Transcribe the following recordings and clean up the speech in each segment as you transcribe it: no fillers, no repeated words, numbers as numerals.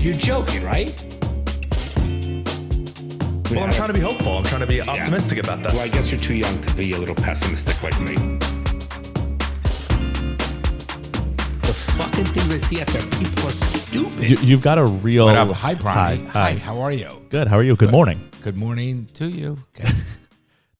You're joking, right? Well, I'm trying to be hopeful. I'm trying to be optimistic about that. Well, I guess you're too young to be a little pessimistic like me. The fucking things I see out there, people are stupid. You've got a real... What up? Hi, Brian. Hi. How are you? Good. How are you? Good morning. Good morning to you.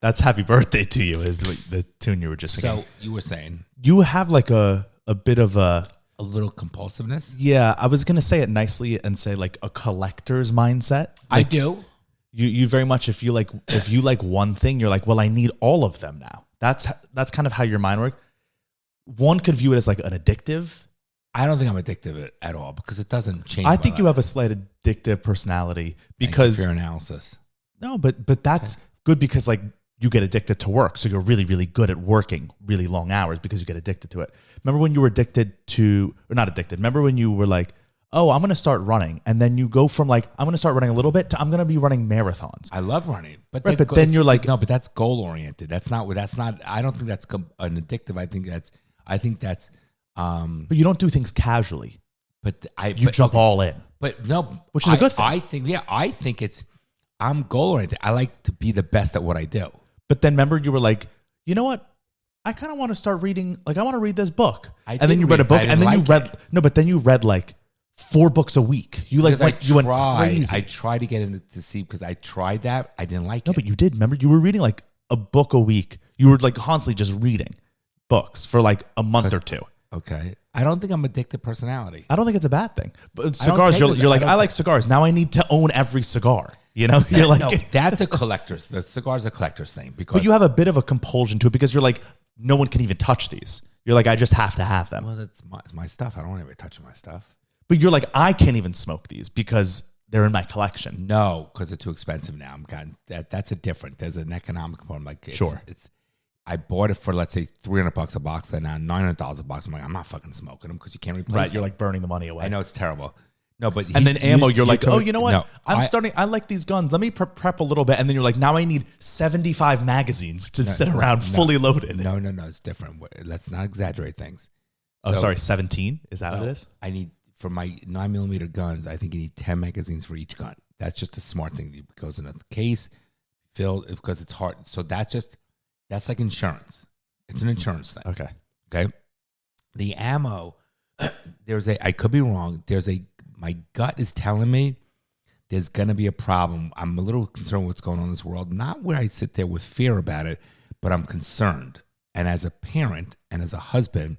That's happy birthday to you is the tune you were just singing. So you were saying... You have like a bit of a... A little compulsiveness? Yeah, I was going to say it nicely and say like a collector's mindset. I do. You very much, if you like one thing, you're like, well, I need all of them now. That's kind of how your mind works. One could view it as like an addictive. I don't think I'm addictive at all because it doesn't change. I think you have a slight addictive personality because fear analysis. No, but that's good because like you get addicted to work, so you're really, really good at working really long hours because you get addicted to it. Remember when you were addicted to, or not addicted? Remember when you were like, oh, I'm going to start running, and then you go from like I'm going to start running a little bit to I'm going to be running marathons. I love running, but right, but then you're like, no, but that's goal oriented. That's not. I don't think that's an addictive. I think that's. But you don't do things casually. But you jump all in. But no, which is a good thing. I think I'm goal oriented. I like to be the best at what I do. But then remember, you were like, you know what? I kind of want to start reading. Like, I want to read this book. And then you read a book, and then you read. No, but then you read like 4 books a week. You like went crazy. I tried to get into to see because I tried that. I didn't like it. No, but you did. Remember, you were reading like a book a week. You were like constantly just reading books for like a month or two. Okay. I don't think I'm addicted personality. I don't think it's a bad thing. But cigars, you're like, I like cigars. Now I need to own every cigar. You know, you're like, no, that's a collector's. The cigar's a collector's thing because. But you have a bit of a compulsion to it because you're like, no one can even touch these. You're like, I just have to have them. Well, that's my stuff. I don't want anybody touching my stuff. But you're like, I can't even smoke these because they're in my collection. No, because they're too expensive now. That's a different. There's an economic form. Like I bought it for let's say $300 a box, and now $900 a box. I'm like, I'm not fucking smoking them because you can't replace them. Right, you're like burning the money away. I know it's terrible. No, but and then ammo, you're like, oh, you know what? No, I like these guns. Let me prep a little bit, and then you're like, now I need 75 magazines to sit around fully loaded. No, it's different. Let's not exaggerate things. Oh, sorry, 17? Is that what it is? I need for my 9mm guns. I think you need 10 magazines for each gun. That's just a smart thing. It goes in a case, filled because it's hard. So that's like insurance. It's an insurance thing. Okay. The ammo. I could be wrong. My gut is telling me there's going to be a problem. I'm a little concerned with what's going on in this world. Not where I sit there with fear about it, but I'm concerned. And as a parent and as a husband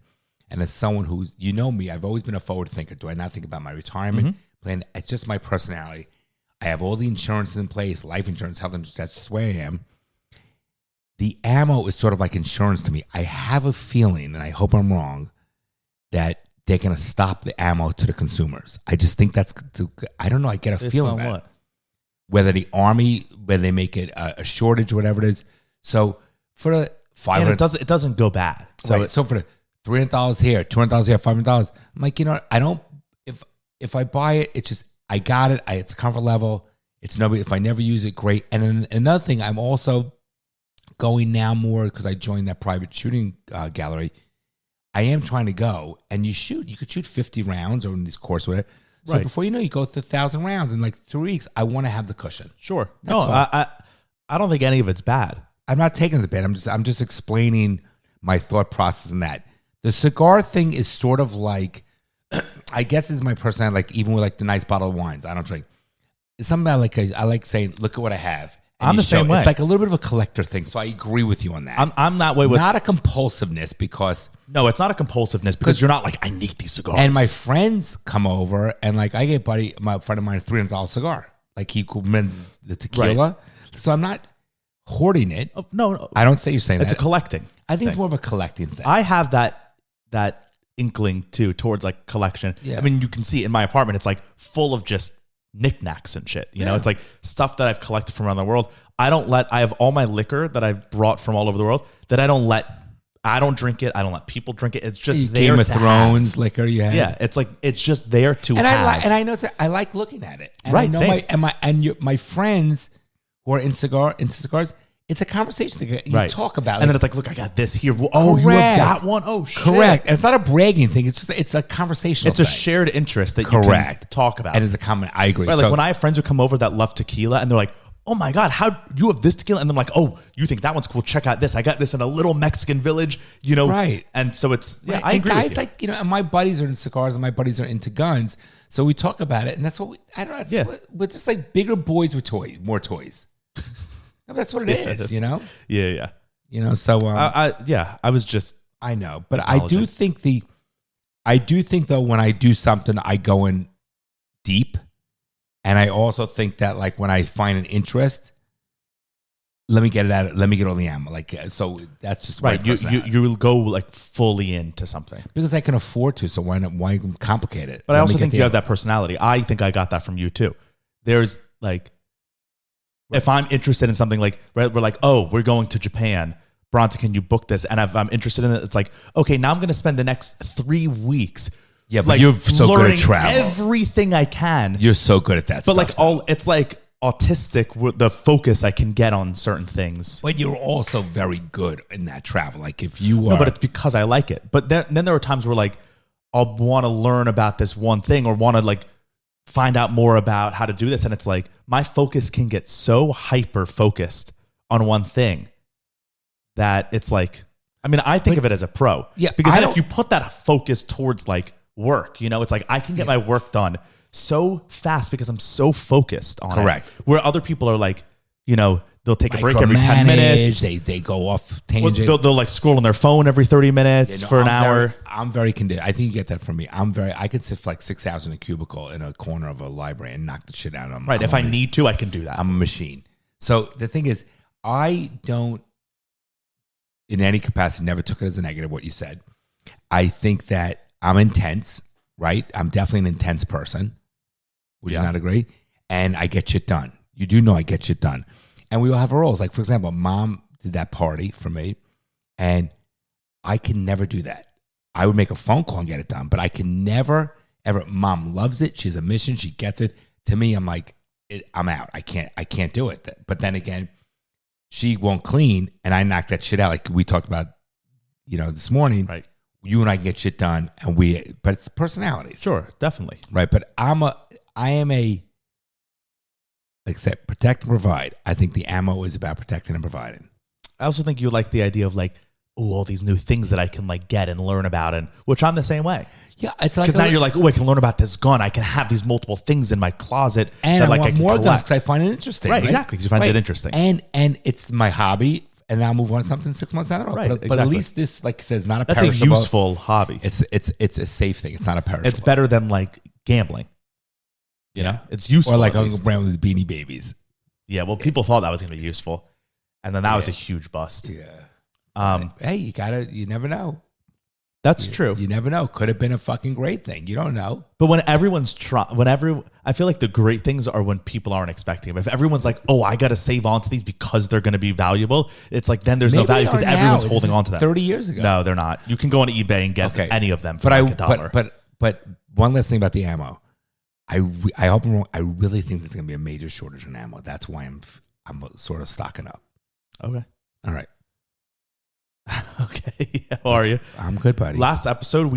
and as someone who's, you know me, I've always been a forward thinker. Do I not think about my retirement plan? It's just my personality. I have all the insurances in place, life insurance, health insurance. That's just the way I am. The ammo is sort of like insurance to me. I have a feeling, and I hope I'm wrong, that they're going to stop the ammo to the consumers. I just think I don't know. I get a feeling about it. Whether the Army, whether they make it a shortage, whatever it is. So for the $500, it doesn't go bad. So for the $300 here, $200 here, $500, I'm like, I don't. If I buy it, it's just I got it. It's comfort level. It's nobody. If I never use it, great. And then another thing, I'm also going now more because I joined that private shooting gallery. I am trying to go, and you could shoot 50 rounds over in this course with it. So before you know, you go to 1,000 rounds in like 3 weeks. I want to have the cushion. Sure. I don't think any of it's bad. I'm not taking it as bad. I'm just explaining my thought process in that. The cigar thing is sort of like, I guess is my personality. Like even with like the nice bottle of wines, I don't drink. It's something I like saying, look at what I have. I'm the same way. It's like a little bit of a collector thing, so I agree with you on that. I'm that way with not a compulsiveness because no, it's not a compulsiveness because you're not like I need these cigars. And my friends come over and like I get my friend of mine a $300 cigar, like he could mend the tequila. Right. So I'm not hoarding it. Oh, no, I don't say you're saying it's that. a collecting. I think it's more of a collecting thing. I have that inkling too towards like collection. Yeah. I mean, you can see in my apartment, it's like full of just knickknacks and shit. You know, it's like stuff that I've collected from around the world. I have all my liquor that I've brought from all over the world that I don't drink it. I don't let people drink it. It's just there Game of to Thrones have. Liquor you have. Yeah, it's like it's just there to have. I know I like looking at it. And right, I know same. my friends who are into cigars, It's a conversation that you talk about. And then it's like, look, I got this here. Oh, you have that one? Oh, shit. Correct. And it's not a bragging thing. It's a conversational thing. It's a shared interest that you can talk about. And it's a common, I agree. Right, like when I have friends who come over that love tequila and they're like, oh my God, how you have this tequila? And I'm like, oh, you think that one's cool? Check out this. I got this in a little Mexican village, Right. And so it's, right. I agree. Guys like, and my buddies are into cigars and my buddies are into guns. So we talk about it. And that's what I don't know. We're just like bigger boys with toys, more toys. That's what it is, Yeah. So I was just I know, but I do think though when I do something I go in deep, and I also think that like when I find an interest, let me get it out. Let me get all the ammo. Like so, that's just right. You will go like fully into something because I can afford to. So why complicate it? But I also think you have that personality. I think I got that from you too. There's like. If I'm interested in something like, we're like, oh, we're going to Japan. Bronson, can you book this? And if I'm interested in it, it's like, okay, now I'm going to spend the next 3 weeks. Yeah, but you're so good at travel. Everything I can. You're so good at that but stuff. But it's like autistic with the focus I can get on certain things. But you're also very good in that travel. Like if you are. No, but it's because I like it. But then there are times where like, I'll want to learn about this one thing or want to like, find out more about how to do this. And it's like, my focus can get so hyper focused on one thing that it's like, I think of it as a pro. Yeah. Because then if you put that focus towards like work, it's like I can get my work done so fast because I'm so focused on it. Where other people are like, they'll take a break every 10 minutes. They go off tangent. They'll like scroll on their phone every 30 minutes for an hour. I'm very conditioned. I think you get that from me. I could sit for like 6 hours in a cubicle in a corner of a library and knock the shit out of them. Right. If I need to, I can do that. I'm a machine. So the thing is, I don't, in any capacity, never took it as a negative, what you said. I think that I'm intense, right? I'm definitely an intense person, which is not a great, and I get shit done. You do know I get shit done. And we all have our roles. Like, for example, Mom did that party for me, and I can never do that. I would make a phone call and get it done, but I can never, ever. Mom loves it. She's a mission. She gets it. To me, I'm like, I'm out. I can't do it. But then again, she won't clean, and I knock that shit out. Like we talked about, this morning. Right. You and I get shit done, but it's personalities. Sure, definitely. Right. But I am a. Like I said, protect and provide. I think the ammo is about protecting and providing. I also think you like the idea of like, all these new things that I can like get and learn about, and which I'm the same way. Yeah, it's like because now you're like, I can learn about this gun. I can have these multiple things in my closet, and I like want more guns because I find it interesting. Right, exactly. Because you find it interesting, and it's my hobby. And now I'll move on to something 6 months down the road. Right, but at least this, like I said, is not a perishable. That's a useful hobby. It's a safe thing. It's not a perishable. It's better than like gambling. It's useful. Or like Uncle Brown with his Beanie Babies. Yeah, well, people thought that was going to be useful, and then that was a huge bust. Yeah. Hey, you never know. That's true. You never know. Could have been a fucking great thing. You don't know. But when everyone's I feel like the great things are when people aren't expecting them. If everyone's like, I got to save on to these because they're going to be valuable, it's like then there's no value because everyone's holding on to them. 30 years ago. No, they're not. You can go on eBay and get any of them for $1. But one last thing about the ammo. I hope I'm wrong. I really think there's going to be a major shortage in ammo. That's why I'm sort of stocking up. Okay. All right. Okay. How are you? I'm good, buddy. Last episode,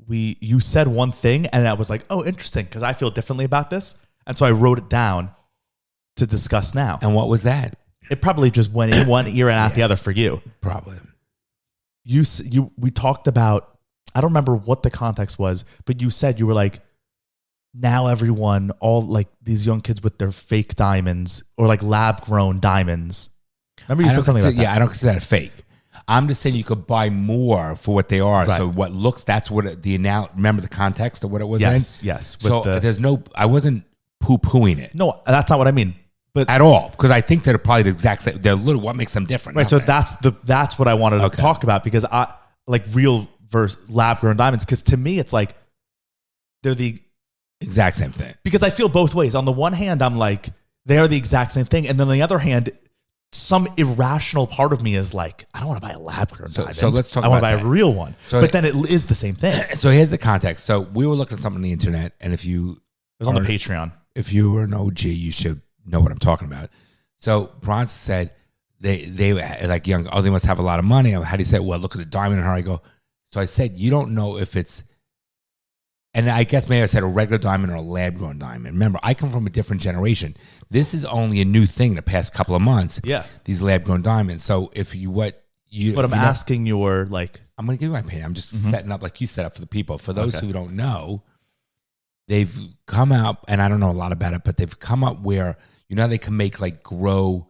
you said one thing, and I was like, oh, interesting, because I feel differently about this. And so I wrote it down to discuss now. And what was that? It probably just went in one ear and out the other for you. Probably. We talked about, I don't remember what the context was, but you said you were like, now everyone, all like these young kids with their fake diamonds or like lab grown diamonds. Remember you said something like that? Yeah, I don't consider that fake. I'm just saying you could buy more for what they are. Right. So what looks, that's what remember the context of what it was in? Yes. So I wasn't poo-pooing it. No, that's not what I mean. But at all, because I think they're probably the exact same. They're little. What makes them different? Right. So that's what I wanted to talk about, because I like real versus lab grown diamonds. Because to me, it's like they're the exact same thing. Because I feel both ways. On the one hand, I'm like, they are the exact same thing. And then on the other hand, some irrational part of me is like, I don't want to buy a lab grown diamond. So let's talk about I want to buy a real one. But then it is the same thing. So here's the context. So we were looking at something on the internet, and it was on the Patreon. If you were an OG, you should know what I'm talking about. So Bronson said they like young. Oh, they must have a lot of money. How do you say? Well, look at the diamond in her. I go. So I said, you don't know if it's. And I guess maybe I said a regular diamond or a lab grown diamond. Remember, I come from a different generation. This is only a new thing the past couple of months. Yeah. These lab grown diamonds. So if you But I'm asking your like. I'm going to give you my opinion. I'm just setting up like you set up for the people. For those who don't know, they've come out, and I don't know a lot about it, but they've come up where, they can make like grow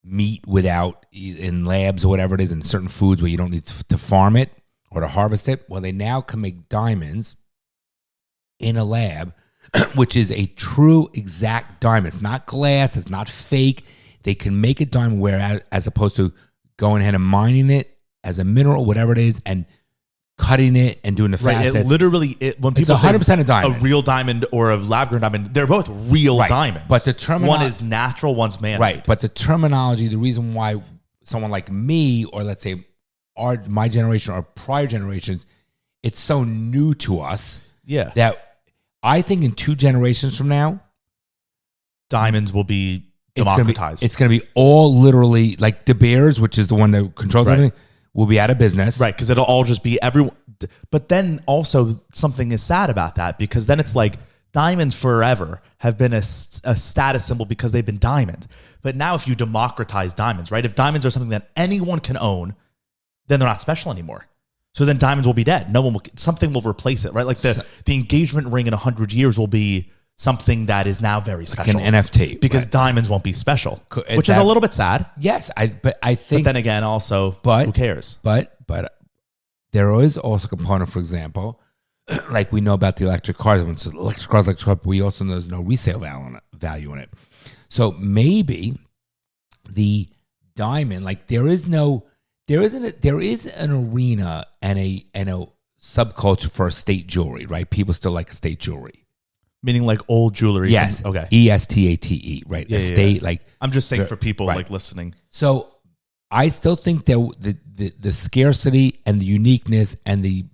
meat without in labs or whatever it is in certain foods where you don't need to farm it or to harvest it. Well, they now can make diamonds in a lab, which is a true exact diamond. It's not glass. It's not fake. They can make a diamond where, as opposed to going ahead and mining it as a mineral, whatever it is, and cutting it and doing the facets. It literally, when people it's 100% say a diamond, a real diamond or a lab grown diamond, they're both real diamonds. But the terminology, one is natural, one's man-made. Right. But the terminology, the reason why someone like me, or let's say my generation or prior generations, it's so new to us. Yeah. That I think in 2 generations from now, diamonds will be democratized. It's going to be all literally like De Beers, which is the one that controls everything, will be out of business. Right, because it'll all just be everyone. But then also something is sad about that, because then it's like diamonds forever have been a status symbol because they've been diamonds. But now if you democratize diamonds, right? If diamonds are something that anyone can own, then they're not special anymore. So then diamonds will be dead. Something will replace it, right? Like the engagement ring in 100 years will be something that is now very special. Like an NFT. Because diamonds won't be special, which is a little bit sad. Yes, but I think... But then again, also, who cares? But there is also a component, for example, like we know about the electric cars. When it's electric cars, we also know there's no resale value in it. So maybe the diamond, like there is an arena and a subculture for estate jewelry, right? People still like estate jewelry. Meaning like old jewelry. Yes. Okay. ESTATE, right? Yeah, estate, like... I'm just saying for people like listening. So I still think that the scarcity and the uniqueness and the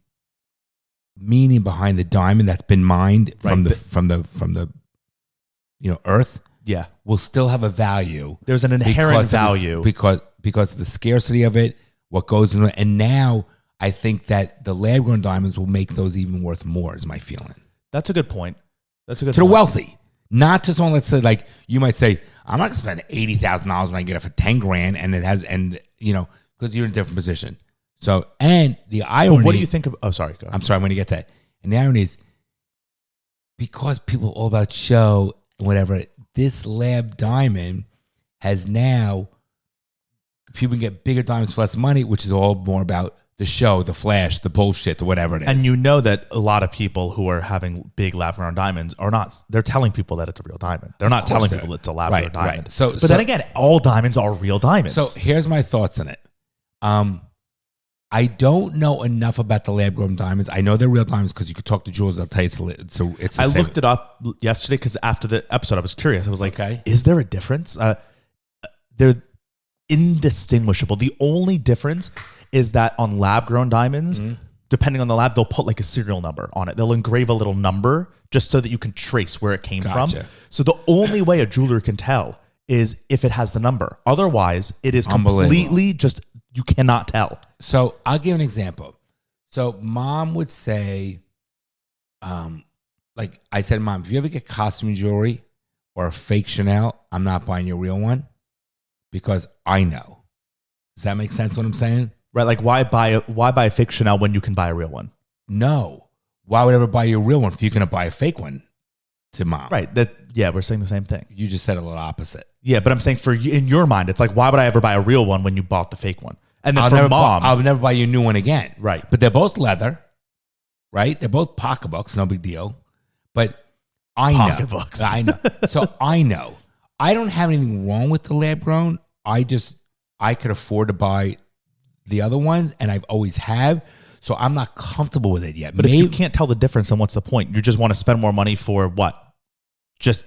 meaning behind the diamond that's been mined from the earth, will still have a value. There's an inherent value because of the scarcity of it, what goes into it, and now I think that the lab grown diamonds will make those even worth more. Is my feeling. That's a good point. To the wealthy, not to someone. Let's say, like you might say, I'm not going to spend $80,000 when I get it for $10,000, and it has, because you're in a different position. So, and the irony. Well, what do you think of? Oh, sorry. Go ahead. I'm sorry. I'm going to get that. And the irony is, because people are all about show and whatever, this lab diamond has now, people can get bigger diamonds for less money, which is all more about the show, the flash, the bullshit, the whatever it is. And you know that a lot of people who are having big lab-grown diamonds are not, they're telling people that it's a real diamond. They're not telling people it's a lab-grown diamond. Right. So then again, all diamonds are real diamonds. So here's my thoughts on it. I don't know enough about the lab-grown diamonds. I know they're real diamonds because you could talk to jewelers. They'll tell you it's I looked it up yesterday because after the episode, I was curious. I was like, is there a difference? They're indistinguishable. The only difference is that on lab-grown diamonds, depending on the lab, they'll put like a serial number on it. They'll engrave a little number just so that you can trace where it came from. So the only way a jeweler can tell is if it has the number. Otherwise, it is completely just, you cannot tell. So I'll give an example. So mom would say, like I said, Mom, if you ever get costume jewelry or a fake Chanel, I'm not buying your real one because I know. Does that make sense what I'm saying? Right, like why buy a fake Chanel when you can buy a real one? No. Why would I ever buy you a real one if you're going to buy a fake one to mom? Right. We're saying the same thing. You just said a little opposite. Yeah, but I'm saying for you, in your mind, it's like, why would I ever buy a real one when you bought the fake one? And then I'll never buy you a new one again. Right. But they're both leather, right? They're both pocketbooks, no big deal. But I know. Pocketbooks. I know. So I know. I don't have anything wrong with the lab grown. I could afford to buy the other ones, and I've always have. So I'm not comfortable with it yet. But if you can't tell the difference, then what's the point? You just want to spend more money for what? Just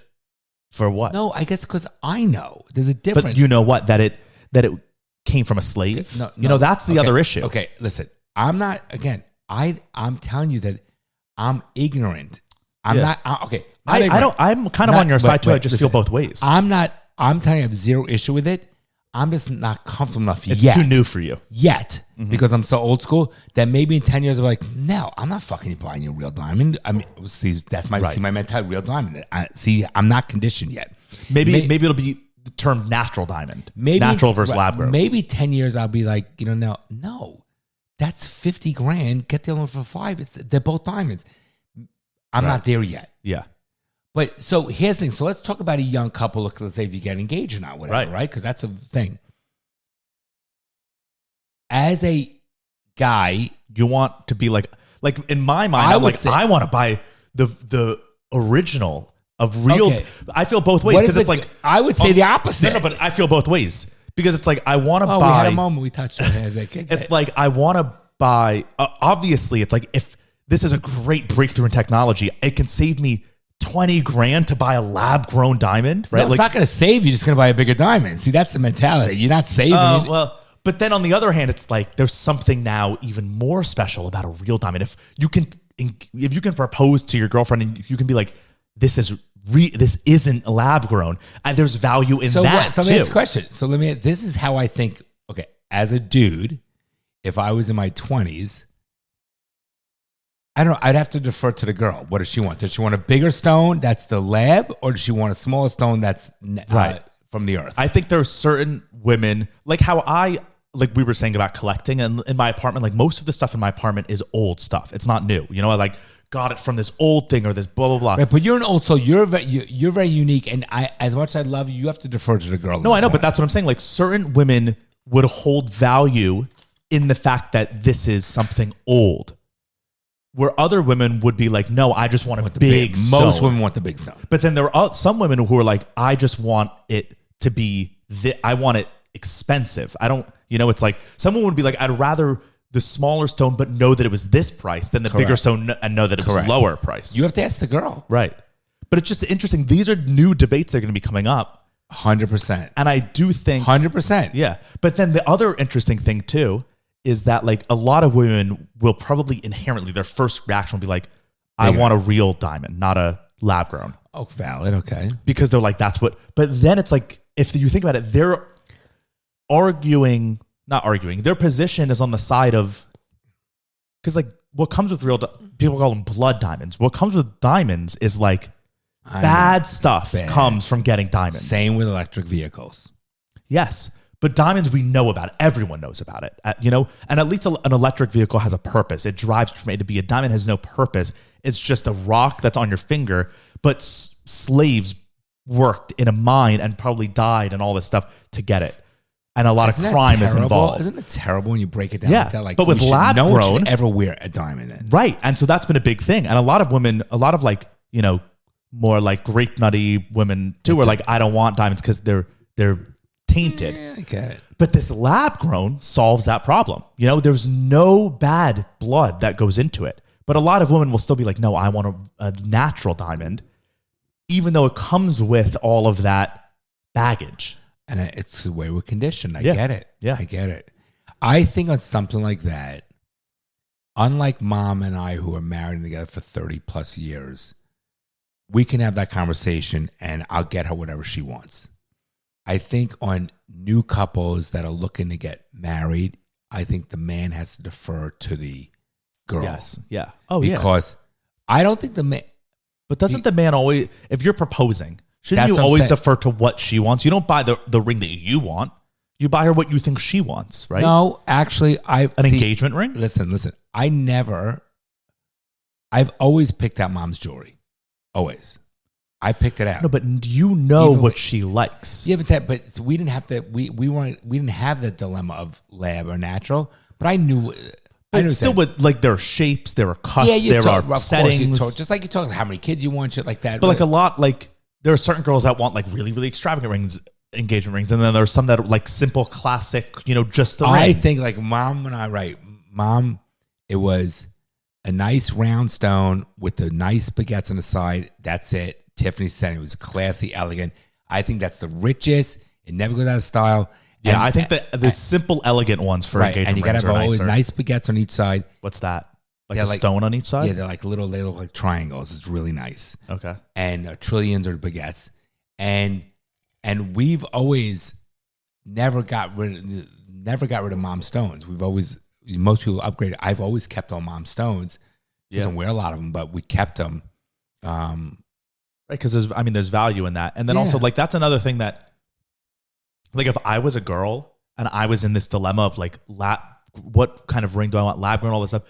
for what? No, I guess because I know there's a difference. But you know what? That it came from a slave. No, that's the other issue. Okay, listen. I'm not. Again, I'm telling you that I'm ignorant. I'm not. Okay, I'm kind of on your side too. I just feel both ways. I'm not. I'm telling you, I have zero issue with it. I'm just not comfortable enough It's yet. too new for you. Yet. Because I'm so old school that maybe in 10 years I'm like, no, I'm not fucking buying you a real diamond. I mean, see, that's my mentality, real diamond. I'm not conditioned yet. Maybe it'll be the term natural diamond. Maybe natural versus lab grown. Maybe 10 years I'll be like, no, that's 50 grand. Get the other one for 5. They're both diamonds. I'm not there yet. Yeah. But so here's the thing. So let's talk about a young couple. Let's say if you get engaged or not, whatever, right? Because that's a thing. As a guy, you want to be like in my mind, I want to buy the original of real. Okay. I feel both ways because it's like I would say the opposite. No, but I feel both ways because it's like I want to buy. We had a moment we touched on it. It's like I want to buy. Obviously, it's like if this is a great breakthrough in technology, it can save me 20 grand to buy a lab grown diamond, right? No, it's not going to save you. You're just going to buy a bigger diamond. See, that's the mentality. You're not saving. Well, but then on the other hand, it's like there's something now even more special about a real diamond. If you can propose to your girlfriend and you can be like, this isn't lab grown, and there's value in that. So let me ask a question. So this is how I think. Okay, as a dude, if I was in my 20s. I don't know. I'd have to defer to the girl. What does she want? Does she want a bigger stone that's the lab, or does she want a smaller stone that's from the earth? I think there are certain women, like we were saying about collecting, and in my apartment, like most of the stuff in my apartment is old stuff. It's not new. I like got it from this old thing or this blah blah blah. Right, but you're an old soul. You're very unique, and as much as I love you, you have to defer to the girl. No, I know, but that's what I'm saying. Like certain women would hold value in the fact that this is something old. Where other women would be like, no, I just want a big stone. Most women want the big stone. But then there are some women who are like, I just want it to be, I want it expensive. I don't, it's like, someone would be like, I'd rather the smaller stone, but know that it was this price than the bigger stone and know that it was lower price. You have to ask the girl. Right. But it's just interesting. These are new debates that are going to be coming up. 100%. And I do think. 100%. Yeah. But then the other interesting thing too, is that like a lot of women will probably inherently, their first reaction will be like, I want a real diamond, not a lab grown. Oh, valid. Okay. Because they're like, but then it's like, if you think about it, they're not arguing, their position is on the side of, because like what comes with people call them blood diamonds. What comes with diamonds is like bad stuff comes from getting diamonds. Same with electric vehicles. Yes. But diamonds, we know about it. Everyone knows about it, and at least an electric vehicle has a purpose. It drives from A to B. A diamond has no purpose. It's just a rock that's on your finger. But slaves worked in a mine and probably died and all this stuff to get it. And a lot of crime is involved. Isn't it terrible when you break it down like that? Like, but with lab grown, no one should ever wear a diamond in. Right. And so that's been a big thing. And a lot of women, more like grape nutty women too, are like, I don't want diamonds because they're tainted. Yeah, I get it. But this lab grown solves that problem. There's no bad blood that goes into it. But a lot of women will still be like, no, I want a natural diamond, even though it comes with all of that baggage. And it's the way we're conditioned. I get it. Yeah. I get it. I think on something like that, unlike mom and I who are married together for 30 plus years, we can have that conversation and I'll get her whatever she wants. I think on new couples that are looking to get married, I think the man has to defer to the girl. Yes. Yeah. Because I don't think the man. But doesn't the man always, if you're proposing, shouldn't you always defer to what she wants? You don't buy the ring that you want. You buy her what you think she wants, right? No, actually, engagement ring? Listen. I've always picked out mom's jewelry. Always. I picked it out. No, but you know what she likes. Yeah, but we didn't have to. We didn't have the dilemma of lab or natural. But I knew. But still, with like there are shapes, there are cuts, there are settings. Just like you talk how many kids you want, shit like that. But like a lot, like there are certain girls that want like really, really extravagant rings, engagement rings, and then there's some that are like simple, classic. Just the ring. I think like mom and I, right? Mom, it was a nice round stone with the nice baguettes on the side. That's it. Tiffany said it was classy, elegant. I think that's the richest. It never goes out of style. Yeah, I think that the simple, elegant ones for engagement and you gotta have always nice baguettes on each side. What's that? Like a stone on each side? Yeah, they're like little. They look like triangles. It's really nice. Okay. And trillions are baguettes, and we've always never got rid of mom stones. Most people upgraded. I've always kept all mom stones. Doesn't wear a lot of them, but we kept them. Right, because there's value in that, and then also like that's another thing that, like, if I was a girl and I was in this dilemma of like, what kind of ring do I want, lab grown, all this stuff.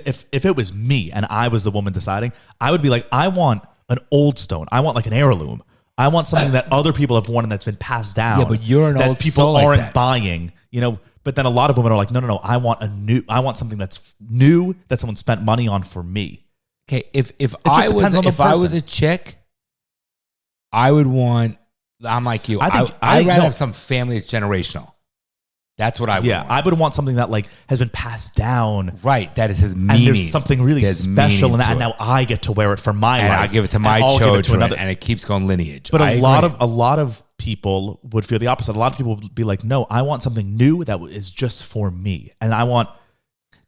If it was me and I was the woman deciding, I would be like, I want an old stone. I want like an heirloom. I want something that other people have worn and that's been passed down. Yeah, but you're an old people soul aren't like that. buying, But then a lot of women are like, no. I want something that's new that someone spent money on for me. Okay, if I was a chick, I would want. I'm like you. I'd rather have some family that's generational. That's what I would want. I would want something that like has been passed down. Right, that it has meaning. And there's something really special in that. And now I get to wear it for my life. And I give it to my children, and it keeps going lineage. But a lot of people would feel the opposite. A lot of people would be like, no, I want something new that is just for me. And I want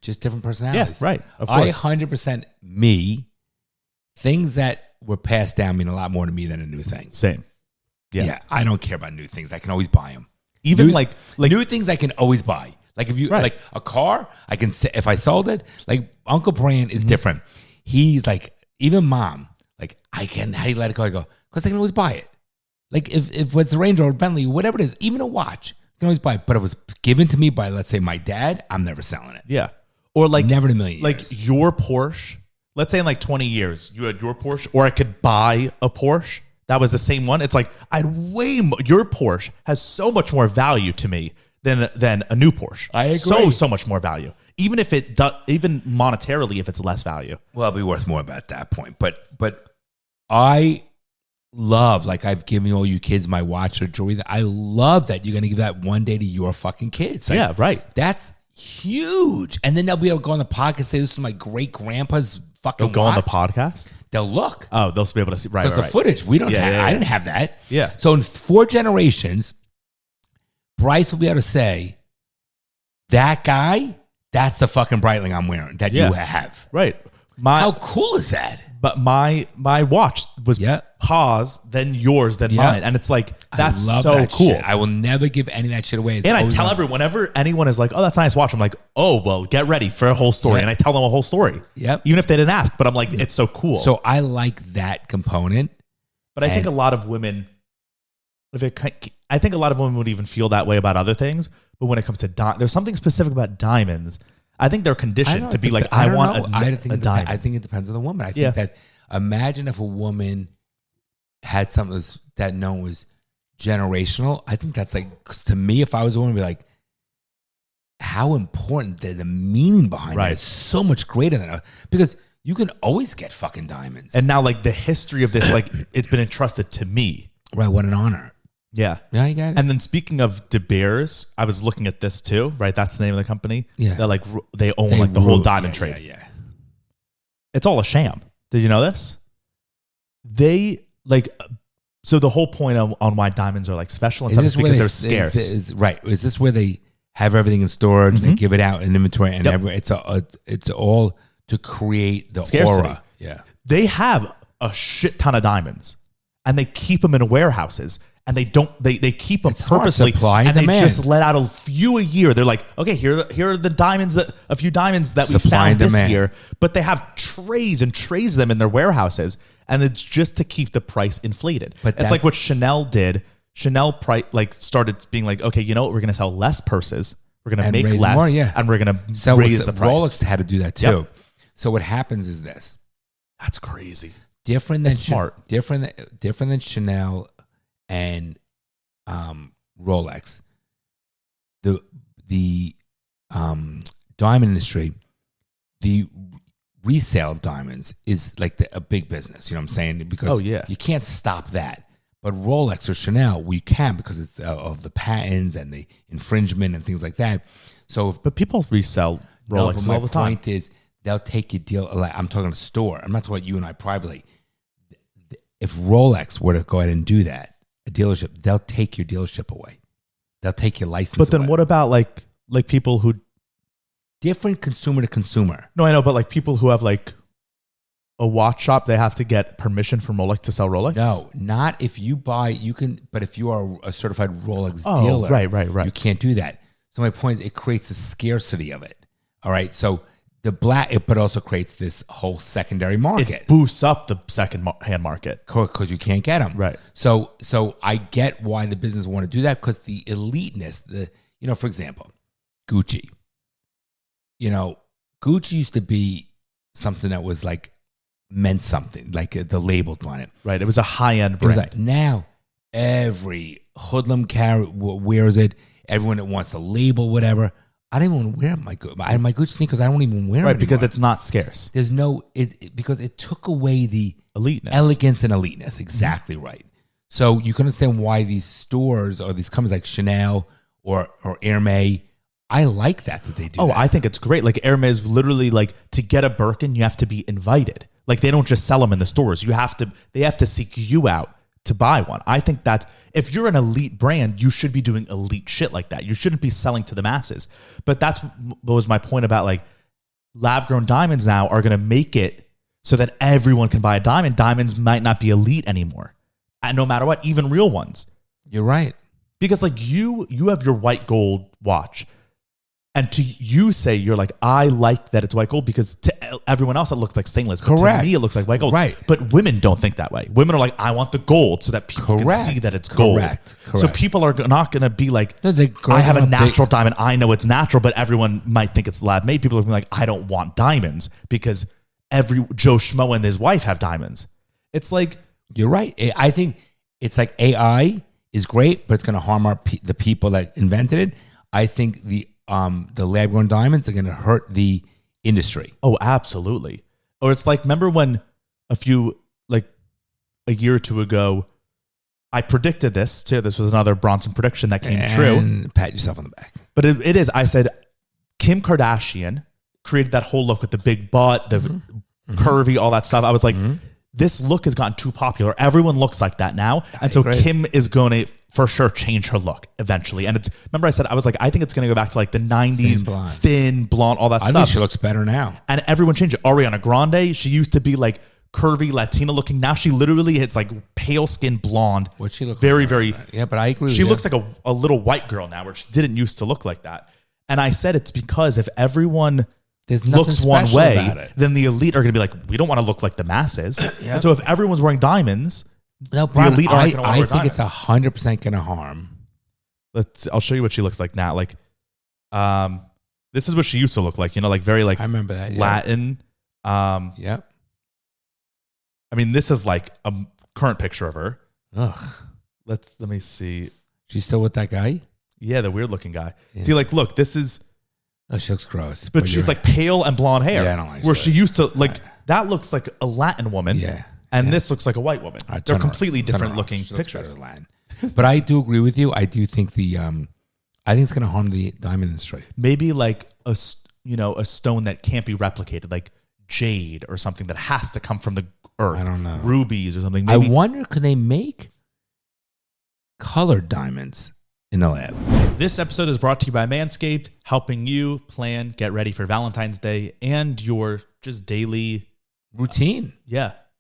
just different personalities. Yeah, right. Of course. 100% me. Things that were passed down mean a lot more to me than a new thing. Same. Yeah. I don't care about new things. I can always buy them. Even like new things I can always buy. Like if you like a car, I can say if I sold it. Like Uncle Bran is different. He's like, even mom, like how do you let it go? I go, because I can always buy it. Like if it's a Range Rover, Bentley, whatever it is, even a watch, I can always buy it. But if it was given to me by, let's say, my dad, I'm never selling it. Yeah. Or like never in a million years. Like your Porsche, let's say in like 20 years, you had your Porsche, or I could buy a Porsche. That was the same one. It's like your Porsche has so much more value to me than a new Porsche. I agree. So much more value. Even if even monetarily, if it's less value. Well, it'll be worth more at that point. But I love, like I've given all you kids my watch or jewelry. I love that you're going to give that one day to your fucking kids. Like, yeah, right. That's huge. And then they'll be able to go on the podcast and say, this is my great grandpa's fucking They'll go watch. on the podcast? They'll look. Oh, they'll be able to see. Right, because the footage, we don't have. I didn't have that. Yeah. So in 4 generations, Bryce will be able to say, that guy, that's the fucking Breitling I'm wearing that you have. Right. How cool is that? But my watch was Pa's, then yours, then mine. And it's like, that's so cool. Shit. I will never give any of that shit away. And I tell everyone, whenever anyone is like, oh, that's a nice watch, I'm like, oh, well, get ready for a whole story. And I tell them a whole story. Yep. Even if they didn't ask. But I'm like, it's so cool. So I like that component. But I think a lot of women, I think a lot of women would even feel that way about other things. But when it comes to there's something specific about diamonds. I think they're conditioned to be like, I want a diamond. I think it depends on the woman. I think that, imagine if a woman had something that known was generational. I think that's like, 'cause to me, if I was a woman, I'd be like, how important the meaning behind it is so much greater than because you can always get fucking diamonds. And now, like, the history of this, like, it's been entrusted to me. Right. What an honor. Yeah. Yeah, you got it. And then speaking of De Beers, I was looking at this too, right? That's the name of the company. Yeah. They're like, they own like the whole diamond trade. Yeah. It's all a sham. Did you know this? They like, so the whole point on why diamonds are like special and stuff is because they're scarce. Is this where they have everything in storage, they give it out in inventory, and it's all to create the scarcity. Aura. Yeah. They have a shit ton of diamonds and they keep them in warehouses. And they keep them purposely, and they just let out a few a year. They're like, okay, here are the diamonds a few diamonds that we found this year. But they have trays and trays of them in their warehouses, and it's just to keep the price inflated. But it's like what Chanel did. Chanel started being like, okay, you know what? We're going to sell less purses. We're going to make less, more, and we're going to raise the price. Rolex had to do that too. Yep. So what happens is this. That's crazy. Different than smart. Different than Chanel and Rolex. The diamond industry, the resale of diamonds is like a big business. You know what I'm saying? Because you can't stop that. But Rolex or Chanel, we can because it's of the patents and the infringement and things like that. So, but people resell Rolex all the time. My point is, they'll take your deal. Like, I'm talking a store. I'm not talking about you and I privately. If Rolex were to go ahead and do that, a dealership, they'll take your dealership away. They'll take your license away. But then what about like people who... Different consumer to consumer. No, I know, but like people who have like a watch shop, they have to get permission from Rolex to sell Rolex? No, not if you buy. You can, but if you are a certified Rolex dealer, right. you can't do that. So my point is, it creates a scarcity of it. All right, so the black, but also creates this whole secondary market. It boosts up the second-hand market because you can't get them. Right. So I get why the business want to do that, because the eliteness, for example, Gucci. Gucci used to be something that was like meant something, like the label on it. Right. It was a high-end brand. Like, now every hoodlum wears it. Everyone that wants to label whatever. I don't even want to wear my Gucci sneakers. I don't even wear them anymore. Because it's not scarce. There's no because it took away the Eliteness. elegance and eliteness. Exactly right. So you can understand why these stores or these companies like Chanel or Hermès, I like that they do. I think it's great. Like Hermès, literally, like to get a Birkin, you have to be invited. Like they don't just sell them in the stores. They have to seek you out to buy one. I think that if you're an elite brand, you should be doing elite shit like that. You shouldn't be selling to the masses. But that's what was my point about like lab-grown diamonds now are going to make it so that everyone can buy a diamond. Diamonds might not be elite anymore. And no matter what, even real ones. You're right. Because like you have your white gold watch. And to you say, you're like, I like that it's white gold, because to everyone else it looks like stainless. But Correct. To me, it looks like white gold. Right. But women don't think that way. Women are like, I want the gold so that people can see that it's gold. Correct. So people are not going to be like, No, I have a natural diamond. I know it's natural, but everyone might think it's lab made. People are gonna be like, I don't want diamonds because every Joe Schmo and his wife have diamonds. It's like, you're right. I think it's like AI is great, but it's going to harm the people that invented it. I think the lab-grown diamonds are going to hurt the industry. Oh, absolutely. Or it's like, remember when a year or two ago, I predicted this too. This was another Bronson prediction that came true. Pat yourself on the back. But it is. I said Kim Kardashian created that whole look with the big butt, the curvy, all that stuff. I was like, this look has gotten too popular. Everyone looks like that now. And so Kim is going to for sure change her look eventually. And it's, remember I said, I was like, I think it's going to go back to like the 90s, thin blonde, all that stuff. I think she looks better now. And everyone changed it. Ariana Grande, she used to be like curvy Latina looking. Now she literally is like pale skin blonde. What she looks very, like? very. Yeah, but I agree with She you. looks like a little white girl now, where she didn't used to look like that. And I said it's because if everyone looks one way, then the elite are going to be like, we don't want to look like the masses. Yep. And so if everyone's wearing diamonds, the elite aren't going to wear I think it's 100% going to harm. I'll show you what she looks like now. Like, this is what she used to look like. Like very like I remember that Latin. Yep. I mean, this is like a current picture of her. Ugh. Let me see. She's still with that guy? Yeah, the weird looking guy. Yeah. See, like, look, this is. Oh, she looks gross. But she's like pale and blonde hair. Yeah, I don't like where that. she used to like that looks like a Latin woman. Yeah. And this looks like a white woman. They're completely different looking pictures. But I do agree with you. I do think I think it's going to harm the diamond industry. Maybe like a stone that can't be replicated, like jade or something that has to come from the earth. I don't know. Rubies or something. Maybe. I wonder, could they make colored diamonds in the lab? This episode is brought to you by Manscaped, helping you plan, get ready for Valentine's Day and your just daily routine.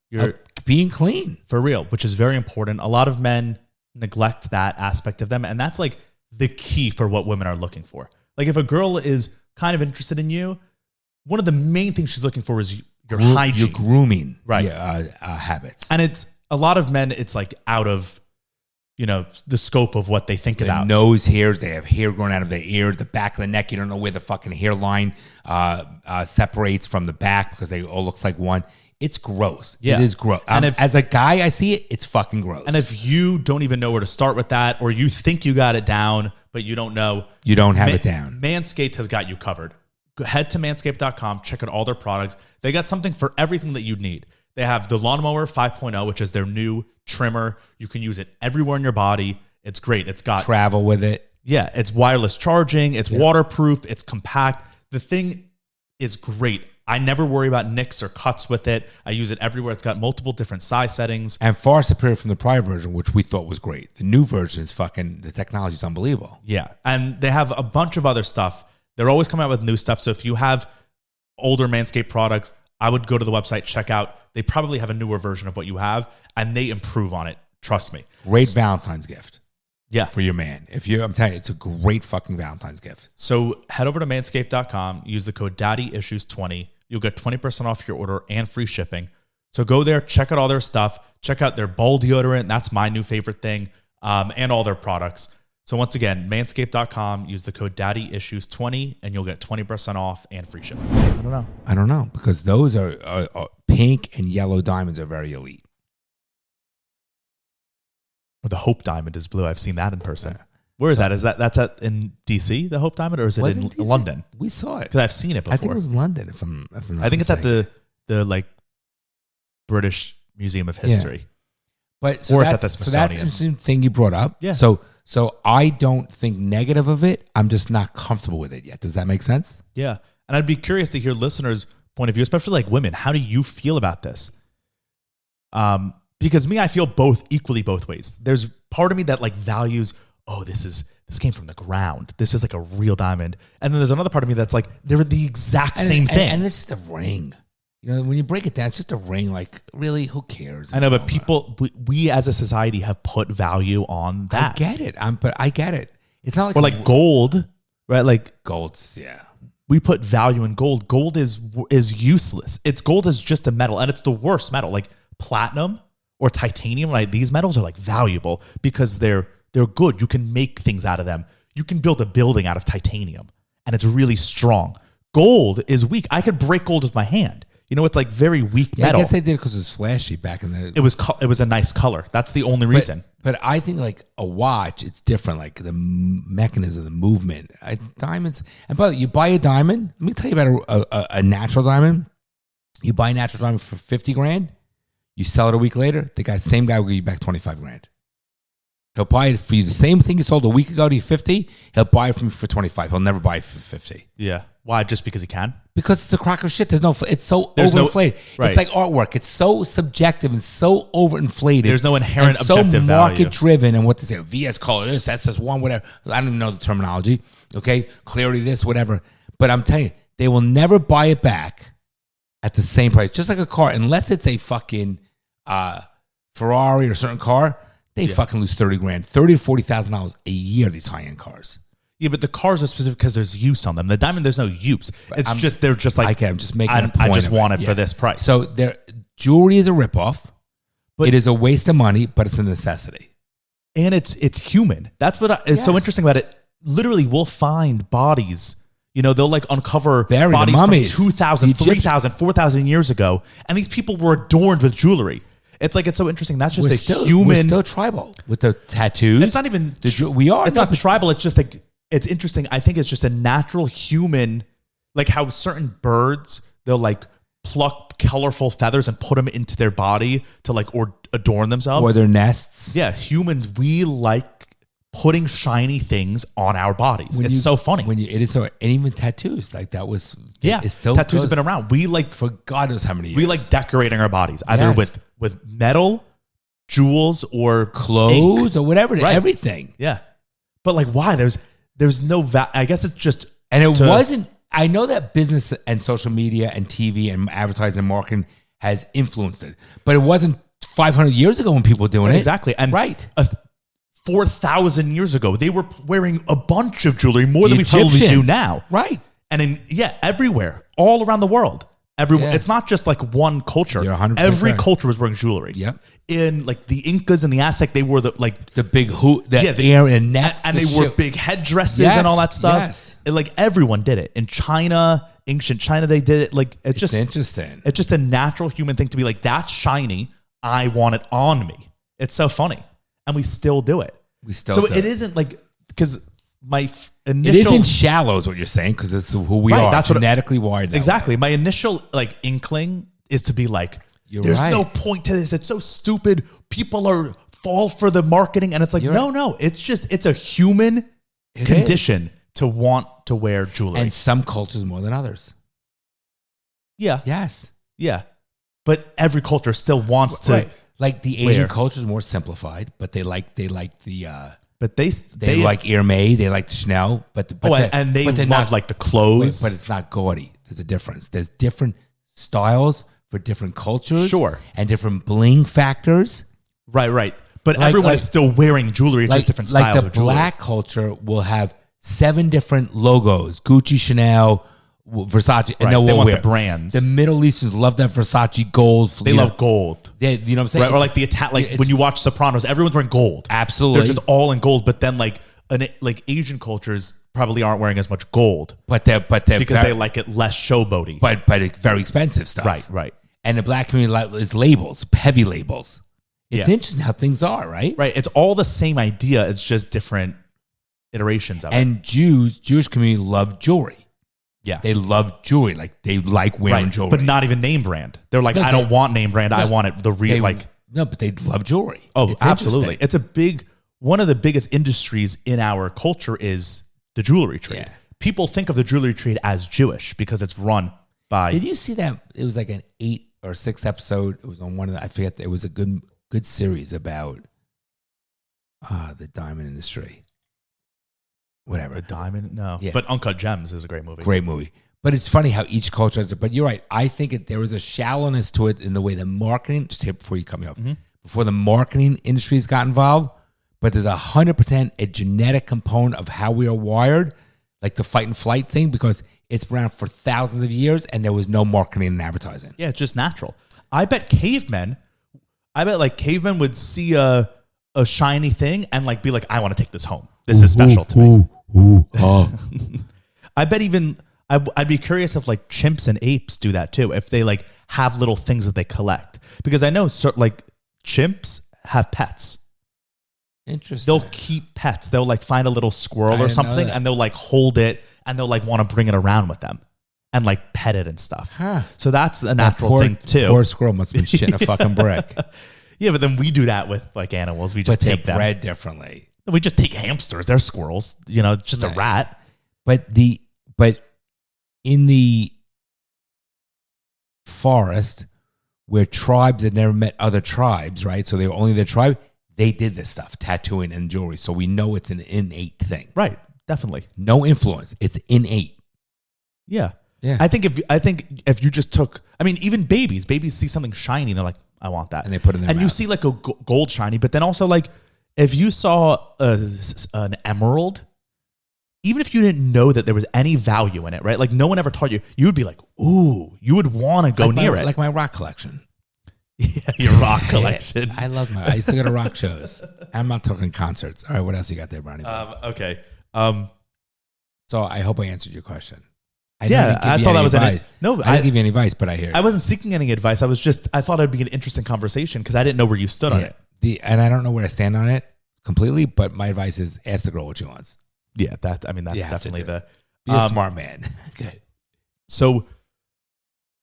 You're being clean. For real, which is very important. A lot of men neglect that aspect of them. And that's like the key for what women are looking for. Like if a girl is kind of interested in you, one of the main things she's looking for is your hygiene. Your grooming right. habits. And it's a lot of men, it's like out of, the scope of what they think about. Nose hairs, they have hair growing out of their ear, the back of the neck. You don't know where the fucking hairline separates from the back because they all looks like one. It's gross. Yeah. It is gross. And as a guy, I see it, it's fucking gross. And if you don't even know where to start with that, or you think you got it down, but you don't know. You don't have it down. Manscaped has got you covered. Head to manscaped.com, check out all their products. They got something for everything that you need. They have the Lawnmower 5.0, which is their new trimmer. You can use it everywhere in your body. It's great. It's got travel with it. Yeah, it's wireless charging. It's waterproof. It's compact. The thing is great. I never worry about nicks or cuts with it. I use it everywhere. It's got multiple different size settings. And far superior from the prior version, which we thought was great. The new version is the technology is unbelievable. Yeah. And they have a bunch of other stuff. They're always coming out with new stuff. So if you have older Manscaped products, I would go to the website, check out. They probably have a newer version of what you have, and they improve on it. Trust me. Great Valentine's gift. Yeah. For your man. I'm telling you, it's a great fucking Valentine's gift. So head over to manscaped.com, use the code DaddyIssues20. You'll get 20% off your order and free shipping. So go there, check out all their stuff, check out their ball deodorant. That's my new favorite thing, and all their products. So once again, manscaped.com, use the code DaddyIssues20, and you'll get 20% off and free shipping. I don't know, because those are pink and yellow diamonds are very elite. Or the Hope Diamond is blue. I've seen that in person. Where is that? That's in DC, the Hope Diamond, or is it in London? We saw it. Because I've seen it before. I think it was London, if I'm not I think mistaken. it's at the like British Museum of History. Yeah. But Or it's at the so that's an Smithsonian. interesting thing you brought up. Yeah. So I don't think negative of it. I'm just not comfortable with it yet. Does that make sense? Yeah. And I'd be curious to hear listeners' point of view, especially like women. How do you feel about this? Because me, I feel equally both ways. There's part of me that like values, this came from the ground. This is like a real diamond. And then there's another part of me that's like, they're the exact same thing. And this is the ring. You know, when you break it down, it's just a ring. Like, really, who cares? I know, but we as a society have put value on that. I get it. But I get it. It's not like or like gold, right? Like gold's, yeah. We put value in gold. Gold is useless. Gold is just a metal, and it's the worst metal. Like platinum or titanium, right? These metals are like valuable because they're good. You can make things out of them. You can build a building out of titanium, and it's really strong. Gold is weak. I could break gold with my hand. You know, it's like very weak metal. I guess they did because it was flashy back in the. It was a nice color. That's the only reason. But I think like a watch, it's different. Like the mechanism, the movement, diamonds. And by the way, you buy a diamond. Let me tell you about a natural diamond. You buy a natural diamond for $50,000. You sell it a week later. Same guy will give you back $25,000. He'll buy it for you. The same thing you sold a week ago to you $50. He'll buy it from you for $25. He'll never buy it for $50. Yeah. Why? Just because he can? Because it's a crock of shit. It's so overinflated. Right. It's like artwork. It's so subjective and so overinflated. There's no inherent objective so value. market driven. And what they say, VS color this, that's just one, whatever. I don't even know the terminology. Okay, clarity this, whatever. But I'm telling you, they will never buy it back at the same price. Just like a car, unless it's a fucking Ferrari or a certain car, they fucking lose $30,000, $30,000 to $40,000 a year. These high end cars. Yeah, but the cars are specific because there's use on them. The diamond, there's no use. They're just like, I'm just making a point. I just want it for this price. So jewelry is a ripoff. But it is a waste of money, but it's a necessity. And it's human. That's what it's so interesting about it. Literally, we'll find bodies. You know, they'll like uncover bodies from 2,000, 3,000, 4,000 years ago. And these people were adorned with jewelry. It's like, it's so interesting. That's just human. We're still tribal with the tattoos. It's not even, we are. It's not tribal. It's just like, it's interesting. I think it's just a natural human, like how certain birds, they'll like pluck colorful feathers and put them into their body to like or adorn themselves. Or their nests. Yeah, humans, we like putting shiny things on our bodies. It's so funny. It is so, and even tattoos, like that was. Yeah, it's still tattoos have been around. We like, for God knows how many years. We like decorating our bodies, either with metal, jewels, or clothes, ink. Or whatever, right. Everything. Yeah. But like, why? There's no I guess it's just. And it wasn't, I know that business and social media and TV and advertising and marketing has influenced it, but it wasn't 500 years ago when people were doing it. Exactly. And right. 4,000 years ago, they were wearing a bunch of jewelry, more than we probably do now. Right. And everywhere, all around the world. It's not just like one culture. You're 100% Every right. culture was wearing jewelry. Yep. In like the Incas and the Aztec, they wore the big hood, ear and nets, and they wore big headdresses and all that stuff. Yes. Like everyone did it. In China, ancient China, they did it. Like it's just interesting. It's just a natural human thing to be like, that's shiny. I want it on me. It's so funny, and we still do it. It isn't like because. It isn't shallow is what you're saying because it's who we are. That's genetically wired. Exactly. Way. My initial like inkling is to be like, there's no point to this. It's so stupid. People fall for the marketing, and it's like, no. It's a human condition to want to wear jewelry, and some cultures more than others. Yeah. Yes. Yeah. But every culture still wants to. Right. Like the Asian culture is more simplified, but they like the. But they Chanel, and they love like the clothes. But it's not gaudy. There's a difference. There's different styles for different cultures, Sure, and different bling factors. right. But everyone is still wearing jewelry, just different styles Like the of jewelry. black culture will have 7 different logos: Gucci, Chanel, Versace, and Right. They want wear the brands. The Middle Easterners love that Versace gold. They love gold. You know what I'm saying? Right? Or like when you watch Sopranos, everyone's wearing gold. Absolutely. They're just all in gold. But then like Asian cultures probably aren't wearing as much gold. But they're because they like it less showboaty. But it's very expensive stuff. Right. And the black community is labels, heavy labels. It's interesting how things are, right? Right. It's all the same idea. It's just different iterations of it. And Jewish community love jewelry. Yeah. They love jewelry. Like they like wearing jewelry. But not even name brand. They're like, I don't want name brand. I want it the real No, but they love jewelry. Oh, absolutely. It's one of the biggest industries in our culture is the jewelry trade. Yeah. People think of the jewelry trade as Jewish because it's run by. Did you see that? It was like an 8 or 6 episode. It was on one of the, I forget. It was a good series about the diamond industry. Whatever. The Diamond? No. Yeah. But Uncut Gems is a great movie. Great movie. But it's funny how each culture has it. But you're right. I think there was a shallowness to it in the way the marketing, just here before you cut me off, before the marketing industries got involved. But there's 100% a genetic component of how we are wired, like the fight and flight thing, because it's been around for thousands of years and there was no marketing and advertising. Yeah, it's just natural. I bet cavemen would see a shiny thing and like be like, I want to take this home. This is special to me. I bet I'd be curious if like chimps and apes do that too. If they like have little things that they collect, because I know like chimps have pets. Interesting. They'll keep pets. They'll like find a little squirrel or something and they'll like hold it and they'll like want to bring it around with them and like pet it and stuff. Huh. So that's a natural thing too. Poor squirrel must have been shitting a fucking brick. Yeah, but then we do that with like animals. We just take them. Bred differently. We just take hamsters. They're squirrels. Just a rat. But in the forest where tribes had never met other tribes, right? So they were only their tribe. They did this stuff, tattooing and jewelry. So we know it's an innate thing. Right. Definitely. No influence. It's innate. Yeah. Yeah. I think if you just took, even babies see something shiny and they're like, I want that. And they put it in their And you mouth. see like a gold shiny, but then also like if you saw an emerald, even if you didn't know that there was any value in it, right? Like no one ever taught you, you would be like, ooh, you would want to go near it. Like my rock collection. Yeah, your rock collection. I used to go to rock shows. I'm not talking concerts. All right, what else you got there, Bronny? Okay. So I hope I answered your question. I thought that was advice. No, I didn't give you any advice, but I hear I wasn't seeking any advice. I thought it'd be an interesting conversation because I didn't know where you stood on it. And I don't know where I stand on it completely, but my advice is ask the girl what she wants. Yeah, that's definitely be a smart man. Good. So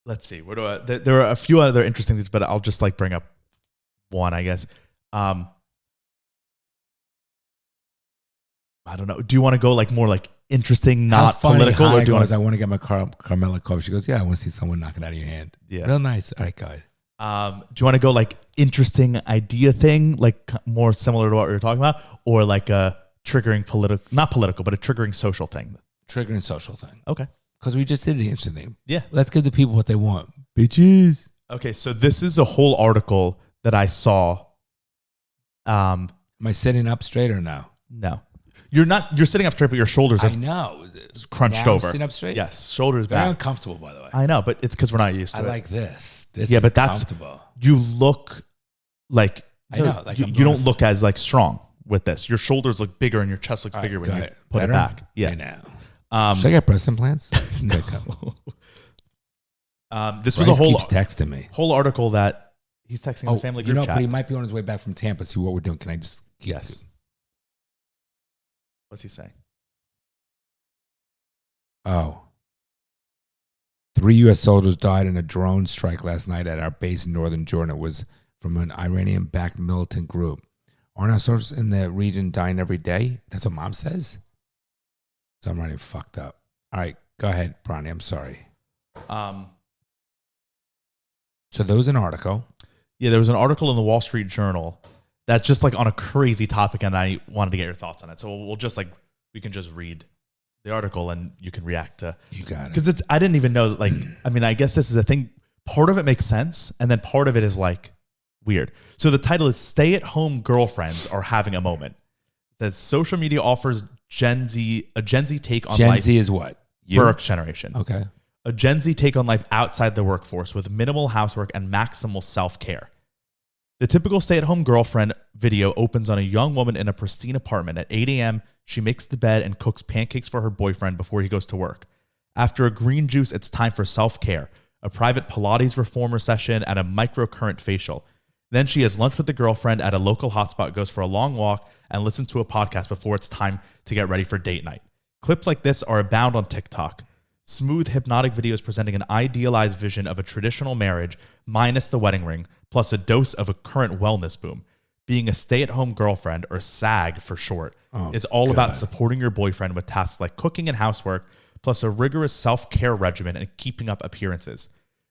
let's see. There are a few other interesting things, but I'll just like bring up one, I guess. I don't know. Do you want to go like more like interesting, not political, or do you want I want to get my Carmela coffee? She goes, yeah, I want to see someone knock it out of your hand. Yeah, real nice. All right, go ahead. Do you want to go like interesting idea thing, like more similar to what we were talking about, or like a triggering not political, but a triggering social thing? Triggering social thing. Okay. Because we just did the interesting thing. Yeah. Let's give the people what they want. Bitches. Okay, so this is a whole article that I saw. Am I sitting up straight or no? No. You're not. You're sitting up straight, but your shoulders are crunched over. Sitting up straight? Yes, shoulders Very back. uncomfortable, by the way. I know, but it's because we're not used to it. I like this. This is but that's comfortable. You look like I know. Like you don't look as like strong with this. Your shoulders look bigger and your chest looks bigger when you put it back. Yeah. I know. Should I get breast implants? No. This was Bryce a whole keeps texting me. Whole article that he's texting the family group chat. But he might be on his way back from Tampa. See what we're doing. Can I just? Yes. What's he saying? Oh. 3 U.S. soldiers died in a drone strike last night at our base in northern Jordan. It was from an Iranian-backed militant group. Aren't our soldiers in the region dying every day? That's what Mom says. So I'm running fucked up. All right, go ahead, Bronny. I'm sorry. So there was an article. Yeah, there was an article in the Wall Street Journal that's just like on a crazy topic, and I wanted to get your thoughts on it. So we'll just we can just read the article and you can react to. You got it. Because I didn't even know, I guess this is a thing. part of it makes sense, and then part of it is like weird. So the title is "Stay-at-Home Girlfriends Are Having a Moment." It says social media offers a Gen Z take on life. Gen Z is what? You? Burke's generation. Okay. A Gen Z take on life outside the workforce with minimal housework and maximal self-care. The typical stay-at-home girlfriend video opens on a young woman in a pristine apartment. At 8 a.m., she makes the bed and cooks pancakes for her boyfriend before he goes to work. After a green juice, it's time for self-care, a private Pilates reformer session, and a microcurrent facial. Then she has lunch with the girlfriend at a local hotspot, goes for a long walk, and listens to a podcast before it's time to get ready for date night. Clips like this are abound on TikTok. Smooth, hypnotic videos presenting an idealized vision of a traditional marriage minus the wedding ring, plus a dose of a current wellness boom. Being a stay-at-home girlfriend, or SAG for short, is all about supporting your boyfriend with tasks like cooking and housework, plus a rigorous self-care regimen and keeping up appearances.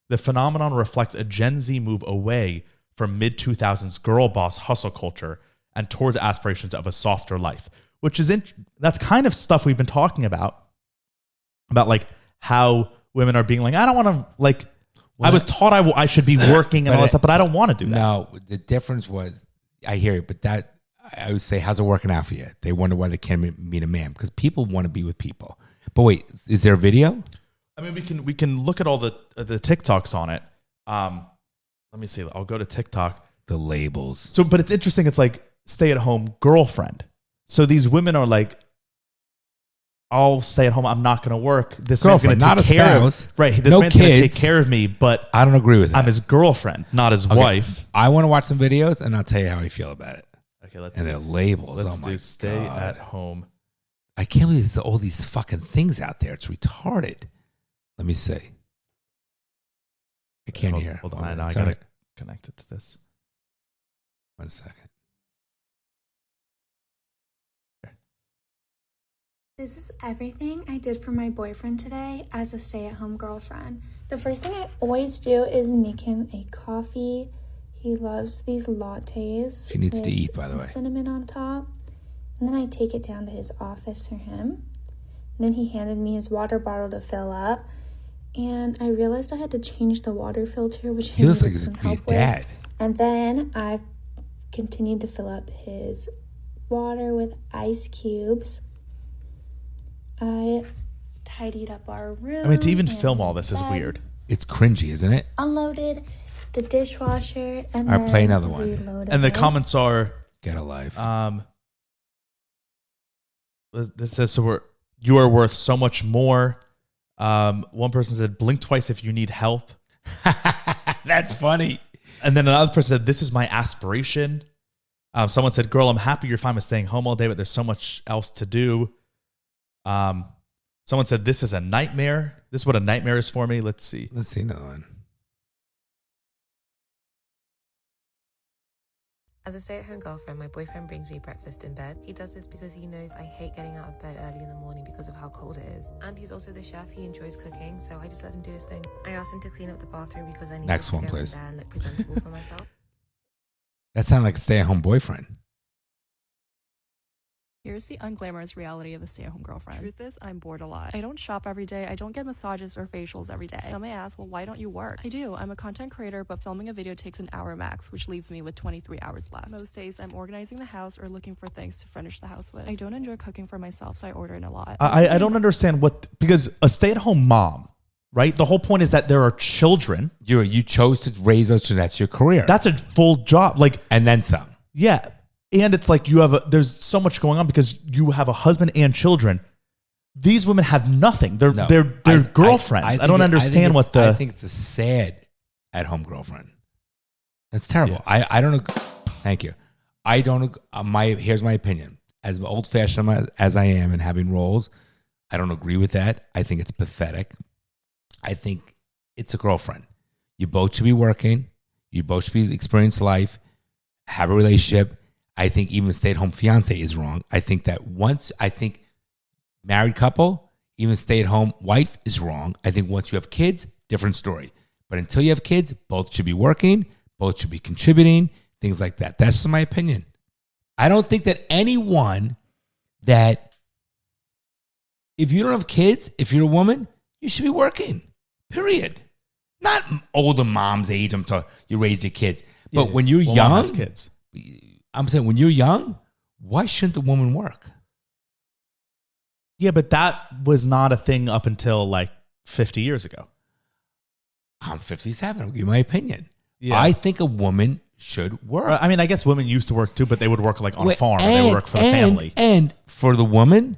The phenomenon reflects a Gen Z move away from mid-2000s girl boss hustle culture and towards aspirations of a softer life, which is that's kind of stuff we've been talking about like how women are being like, I don't want to, like, well, I was taught I should be working and all that stuff, but I don't want to do that. No, the difference was, I hear it, but that, I would say, how's it working out for you? They wonder why they can't meet a man, because people want to be with people. But wait, is there a video? I mean, we can look at all the TikToks on it. Let me see. I'll go to TikTok. The labels. So, but it's interesting. It's like stay-at-home girlfriend. So these women are like, I'll stay at home. I'm not going to work. This man's going to take care of, right? This man's going to take care of me, but I don't agree with that. I'm his girlfriend, not his wife. I want to watch some videos, and I'll tell you how I feel about it. Okay, let's see. And the labels. Let's do stay at home. I can't believe there's all these fucking things out there. It's retarded. Let me see. I can't hear. Hold on. I got to connect it to this. 1 second. This is everything I did for my boyfriend today as a stay-at-home girlfriend. The first thing I always do is make him a coffee. He loves these lattes. She needs to eat, by the way. Cinnamon on top. And then I take it down to his office for him. And then he handed me his water bottle to fill up. And I realized I had to change the water filter, which he looks like he's your dad. And then I've continued to fill up his water with ice cubes. I tidied up our room. I mean, to even film all this is weird. It's cringy, isn't it? Unloaded the dishwasher and then play another one. And the comments are, get a life. This says, so you are worth so much more. One person said, blink twice if you need help. That's funny. And then another person said, this is my aspiration. Someone said, girl, I'm happy you're fine with staying home all day, but there's so much else to do. Someone said, this is a nightmare. This is what a nightmare is for me. Let's see another one. As a stay-at-home girlfriend, my boyfriend brings me breakfast in bed. He does this because he knows I hate getting out of bed early in the morning because of how cold it is. And he's also the chef. He enjoys cooking, so I just let him do his thing. I asked him to clean up the bathroom because I need to go in there and look presentable for myself. That sounds like a stay-at-home boyfriend. Here's the unglamorous reality of a stay-at-home girlfriend. Truth is, I'm bored a lot. I don't shop every day. I don't get massages or facials every day. Some may ask, well, why don't you work? I do. I'm a content creator, but filming a video takes an hour max, which leaves me with 23 hours left. Most days, I'm organizing the house or looking for things to furnish the house with. I don't enjoy cooking for myself, so I order in a lot. I don't understand because a stay-at-home mom, right? The whole point is that there are children. You chose to raise those children. That's your career. That's a full job. And then some. Yeah. And it's like there's so much going on because you have a husband and children. These women have nothing. They're girlfriends. I don't understand what I think it's a sad at-home girlfriend. That's terrible. Yeah. I don't know. Thank you. I don't. Here's my opinion. As old-fashioned as I am and having roles, I don't agree with that. I think it's pathetic. I think it's a girlfriend. You both should be working. You both should be experience life, have a relationship. I think even stay-at-home fiance is wrong. I think married couple, even stay-at-home wife is wrong. I think once you have kids, different story. But until you have kids, both should be working, both should be contributing, things like that. That's just my opinion. I don't think that anyone that, if you don't have kids, if you're a woman, you should be working, period. Not older mom's age. I'm talking, you raised your kids. But when you're Well, young, mom has kids. I'm saying when you're young, why shouldn't the woman work? Yeah, but that was not a thing up until like 50 years ago. I'm 57. I'll give you my opinion. Yeah. I think a woman should work. I mean, I guess women used to work too, but they would work like on a farm. And they would work for the family. And for the woman,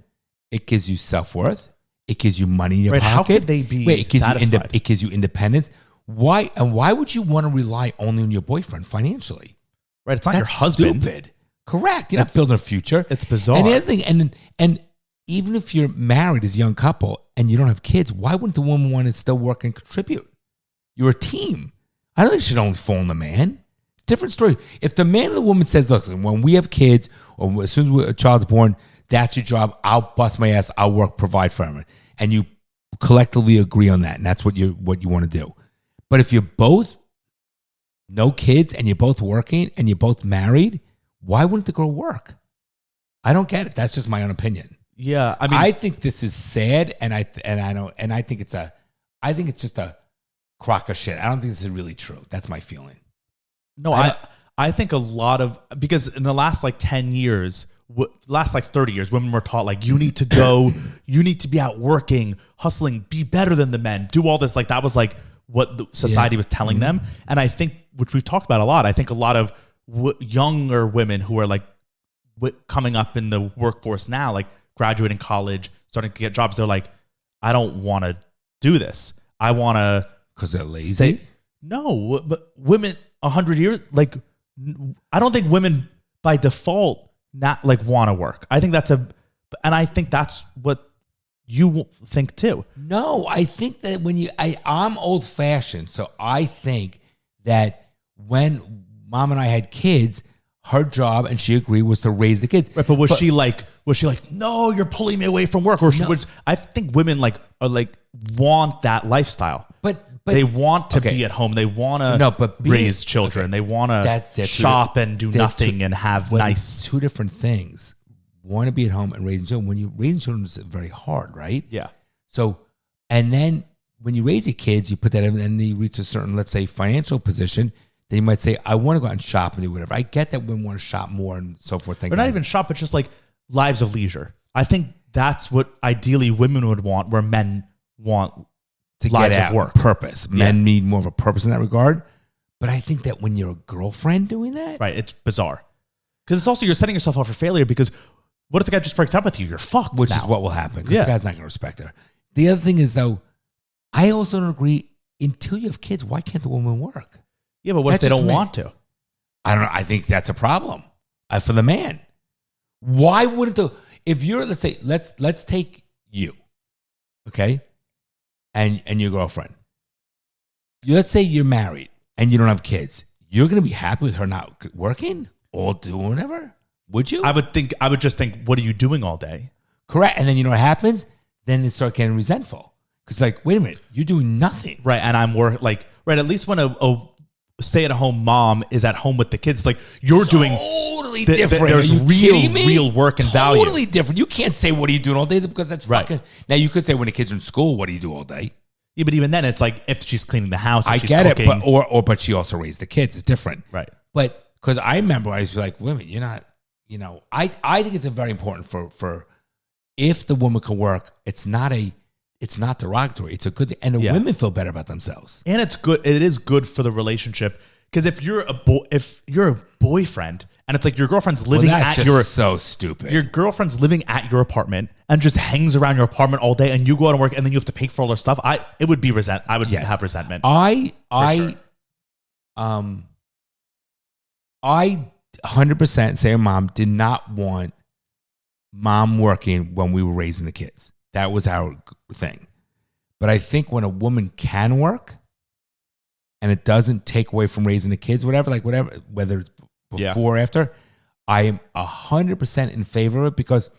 it gives you self-worth. It gives you money in your pocket. How could they be satisfied? It gives you independence. Why would you want to rely only on your boyfriend financially? Right, it's not your That's husband. Stupid. Correct. You're not building a future. It's bizarre. And the other thing, and even if you're married as a young couple and you don't have kids, why wouldn't the woman want to still work and contribute? You're a team. I don't think it should only fall on the man. It's a different story. If the man and the woman says, look, when we have kids or as soon as a child's born, that's your job. I'll bust my ass. I'll work, provide for everyone. And you collectively agree on that. And that's what you want to do. But if you're both no kids and you're both working and you're both married, why wouldn't the girl work? I don't get it. That's just my own opinion. Yeah, I mean, I think this is sad, and I think it's just a crock of shit. I don't think this is really true. That's my feeling. No, I think a lot of, because in the last like 10 years, last like 30 years, women were taught like, you need to go, you need to be out working, hustling, be better than the men, do all this. Like that was like what the society was telling them. And I think, which we've talked about a lot, I think a lot of younger women who are like coming up in the workforce now, like graduating college, starting to get jobs, they're like, I don't want to do this. I want to. Because they're lazy? No, but women 100 years, like, I don't think women by default not like want to work. I think and I think that's what you think too. No, I think that I'm old fashioned. So I think that when mom and I had kids, her job, and she agreed, was to raise the kids. Right, but was she like, no, you're pulling me away from work? Or I think women want that lifestyle. But they want to be at home. They want to raise children. They want to shop and do nothing and have nice. Two different things. Want to be at home and raising children. When you're raising children, it's very hard, right? Yeah. So, and then when you raise your kids, you put that in, and you reach a certain, let's say, financial position. Then you might say, I want to go out and shop and do whatever. I get that women want to shop more and so forth. But not even shop, but just like lives of leisure. I think that's what ideally women would want, where men want to lives get out, of work. Purpose. Men need more of a purpose in that regard. But I think that when you're a girlfriend doing that, right, it's bizarre. Because it's also, you're setting yourself up for failure, because what if the guy just breaks up with you? You're fucked. Which now. is what will happen, because the guy's not going to respect her. The other thing is, though, I also don't agree, until you have kids, why can't the woman work? Yeah, but what if they don't want to? I don't know. I think that's a problem for the man. Why wouldn't if you're, let's say, let's take you, okay, and your girlfriend. Let's say you're married and you don't have kids. You're going to be happy with her not working or doing whatever? Would you? I would just think, what are you doing all day? Correct. And then you know what happens? Then they start getting resentful. Because like, wait a minute, you're doing nothing. Right. And I'm at least when a stay-at-home mom is at home with the kids, like you're doing totally different. There's real work and value. Totally different. You can't say, what are you doing all day? Because that's fucking. Now you could say, when the kids are in school, what do you do all day? Yeah, but even then, it's like if she's cleaning the house, I she's get cooking, it, but she also raised the kids. It's different, right? But because I remember, I was like, women, you're not. I think it's very important for if the woman can work, it's not derogatory. It's a good thing, and the women feel better about themselves. And it's good. It is good for the relationship, because if you're a boyfriend and it's like your girlfriend's living so stupid. Your girlfriend's living at your apartment and just hangs around your apartment all day, and you go out and work, and then you have to pay for all their stuff. I would have resentment. I 100% say mom did not want mom working when we were raising the kids. That was our thing. But I think when a woman can work and it doesn't take away from raising the kids, whether it's before or after, I am 100% in favor of it, because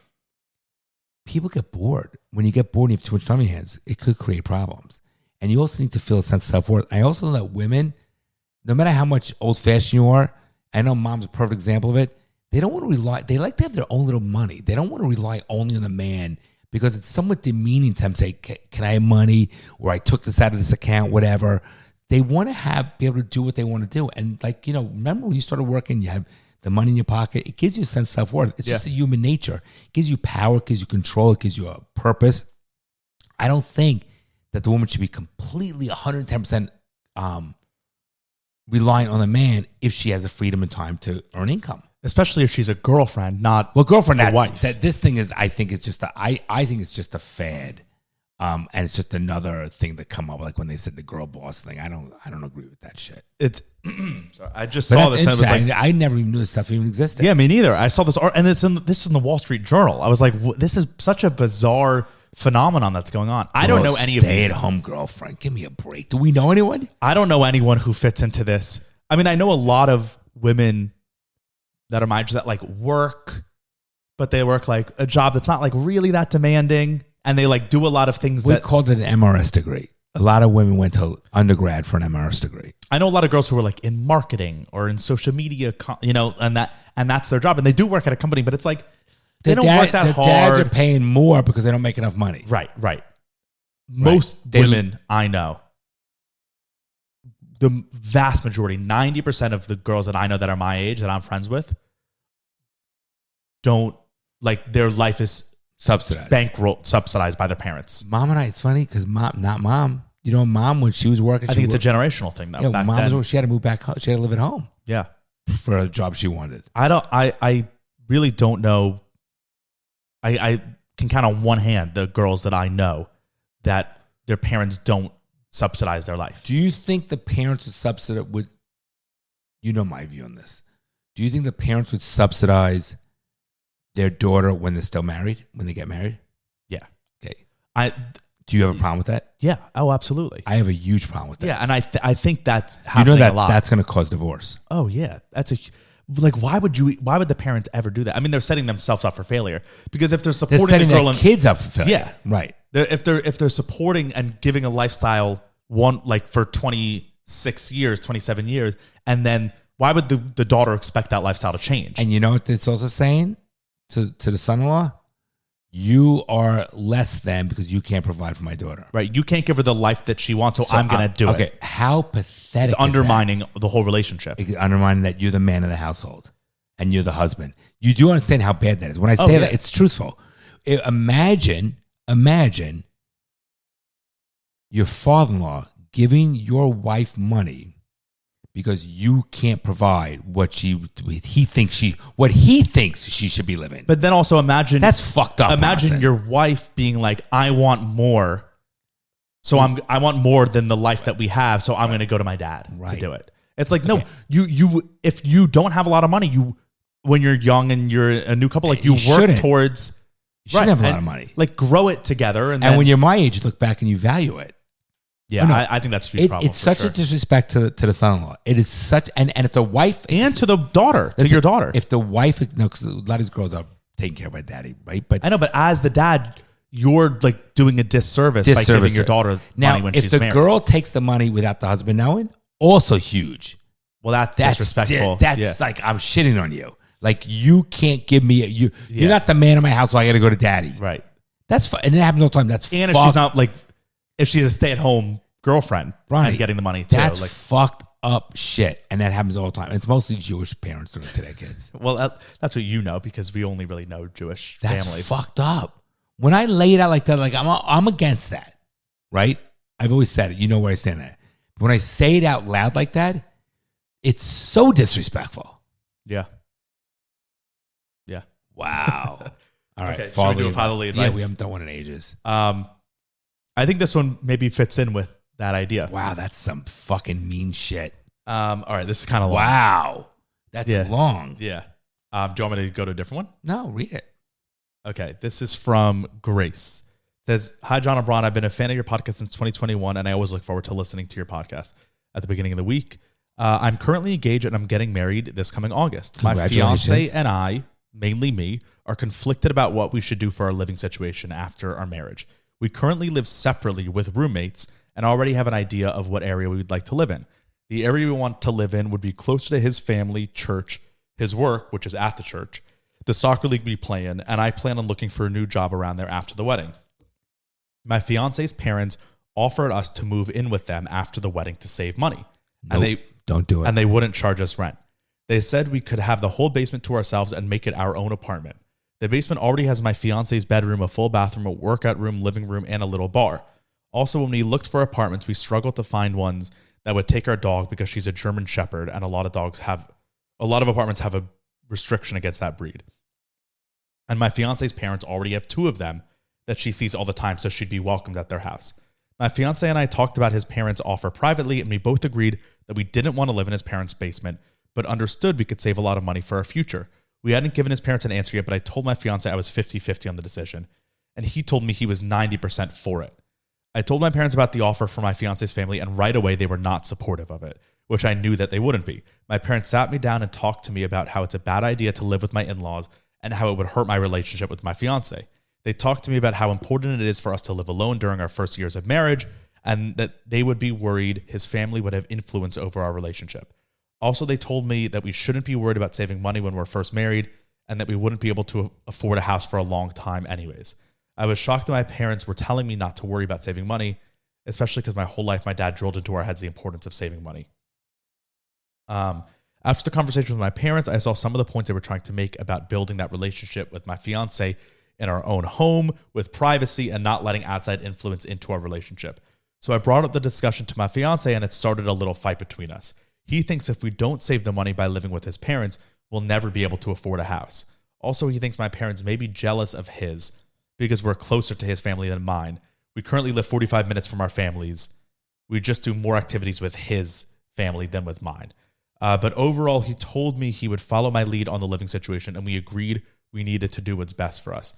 people get bored. When you get bored and you have too much time on your hands, it could create problems. And you also need to feel a sense of self-worth. I also know that women, no matter how much old-fashioned you are, I know mom's a perfect example of it, they don't want to rely, they like to have their own little money. They don't want to rely only on the man, because it's somewhat demeaning to them to say, can I have money? Or I took this out of this account, whatever. They want to be able to do what they want to do. And like, remember when you started working, you have the money in your pocket. It gives you a sense of self-worth. It's just a human nature. It gives you power, it gives you control, it gives you a purpose. I don't think that the woman should be completely 110% reliant on the man if she has the freedom and time to earn income. Especially if she's a girlfriend, not girlfriend, a wife. This thing is, I think it's just I think it's just a fad. And it's just another thing that come up, like when they said the girl boss thing. I don't agree with that shit. It's I just saw this. And it was like, I never even knew this stuff even existed. Yeah, me neither. I saw this, and this is in the Wall Street Journal. I was like, this is such a bizarre phenomenon that's going on. I don't know any of these. Stay-at-home girlfriend. Give me a break. Do we know anyone? I don't know anyone who fits into this. I mean, I know a lot of women that are my age that like work, but they work like a job that's not like really that demanding. And they like do a lot of things we called it an MRS degree. A lot of women went to undergrad for an MRS degree. I know a lot of girls who are like in marketing or in social media, and that's their job. And they do work at a company, but it's like they don't work that hard. Their dads are paying more because they don't make enough money. Right. Most women I know, the vast majority, 90% of the girls that I know that are my age that I'm friends with, don't like their life is subsidized, subsidized by their parents. Mom and I, it's funny because mom, mom when she was working, I think it's a generational thing though. Yeah, mom she had to move back home. She had to live at home. Yeah, for a job she wanted. I really don't know. I can count on one hand the girls that I know that their parents don't subsidize their life. Do you think the parents would subsidize? You know my view on this. Do you think the parents would subsidize their daughter when they're still married, when they get married? Yeah. Okay. Do you have a problem with that? Yeah. Oh, absolutely. I have a huge problem with that. Yeah, and I think that's happening a lot. That's going to cause divorce. Oh yeah, why would the parents ever do that? I mean, th're setting themselves up for failure because if they're supporting the girl and kids up for failure. Yeah, right. If they're supporting and giving a lifestyle for 26 years, 27 years, and then why would the daughter expect that lifestyle to change? And you know what it's also saying to the son-in-law? You are less than because you can't provide for my daughter. Right. You can't give her the life that she wants, so I'm going to do it. Okay. How pathetic It's undermining the whole relationship. It's undermining that you're the man of the household and you're the husband. You do understand how bad that is. When I say that, it's truthful. Imagine your father-in-law giving your wife money because you can't provide what he thinks she should be living. But then also imagine that's fucked up. Imagine your wife being like, "I want more, so I want more than the life that we have, so I'm going to go to my dad to do it." It's like no, you if you don't have a lot of money, when you're young and you're a new couple, like you work towards. You shouldn't have a lot of money. Like grow it together, and when you're my age, you look back and you value it. Yeah, I think that's a huge problem. It's such a disrespect to the son-in-law. It is such, and if the wife and to the daughter, to your daughter, if the wife, because a lot of these girls are taken care of by daddy, right? But I know, but as the dad, you're like doing a disservice by giving your daughter money when she's married. If the girl takes the money without the husband knowing, also huge. Well, that's disrespectful. That's like I'm shitting on you. Like you can't give me you're not the man of my house, so I got to go to daddy. Right. That's and it happens all the time. That's and if she's not like. If she's a stay-at-home girlfriend and getting the money too. That's fucked up shit. And that happens all the time. It's mostly Jewish parents doing it to their kids. Well, that's what you know because we only really know Jewish families. That's fucked up. When I lay it out like that, like I'm against that, right? I've always said it. You know where I stand at. But when I say it out loud like that, it's so disrespectful. Yeah. Yeah. Wow. All right. Okay, fatherly advice? Yeah, we haven't done one in ages. I think this one maybe fits in with that idea. Wow, that's some fucking mean shit. All right, this is kind of long. Wow. That's long. Yeah. Do you want me to go to a different one? No, read it. Okay, this is from Grace. It says, "Hi, Jon and Bron. I've been a fan of your podcast since 2021, and I always look forward to listening to your podcast at the beginning of the week. I'm currently engaged, and I'm getting married this coming August. My fiance and I, mainly me, are conflicted about what we should do for our living situation after our marriage. We currently live separately with roommates and already have an idea of what area we would like to live in. The area we want to live in would be closer to his family, church, his work, which is at the church, the soccer league we play in, and I plan on looking for a new job around there after the wedding. My fiance's parents offered us to move in with them after the wedding to save money. Nope, don't do it. And they wouldn't charge us rent. They said we could have the whole basement to ourselves and make it our own apartment. The basement already has my fiance's bedroom, a full bathroom, a workout room, living room, and a little bar. Also, when we looked for apartments, we struggled to find ones that would take our dog because she's a German Shepherd, and a lot of apartments have a restriction against that breed. And my fiance's parents already have 2 of them that she sees all the time, so she'd be welcomed at their house. My fiance and I talked about his parents' offer privately, and we both agreed that we didn't want to live in his parents' basement, but understood we could save a lot of money for our future. We hadn't given his parents an answer yet, but I told my fiance I was 50-50 on the decision, and he told me he was 90% for it. I told my parents about the offer for my fiance's family, and right away they were not supportive of it, which I knew that they wouldn't be. My parents sat me down and talked to me about how it's a bad idea to live with my in-laws and how it would hurt my relationship with my fiance. They talked to me about how important it is for us to live alone during our first years of marriage, and that they would be worried his family would have influence over our relationship. Also, they told me that we shouldn't be worried about saving money when we're first married, and that we wouldn't be able to afford a house for a long time anyways. I was shocked that my parents were telling me not to worry about saving money, especially because my whole life my dad drilled into our heads the importance of saving money. After the conversation with my parents, I saw some of the points they were trying to make about building that relationship with my fiance in our own home with privacy and not letting outside influence into our relationship. So I brought up the discussion to my fiance, and it started a little fight between us. He thinks if we don't save the money by living with his parents, we'll never be able to afford a house. Also, he thinks my parents may be jealous of his because we're closer to his family than mine. We currently live 45 minutes from our families. We just do more activities with his family than with mine. But overall, he told me he would follow my lead on the living situation, and we agreed we needed to do what's best for us.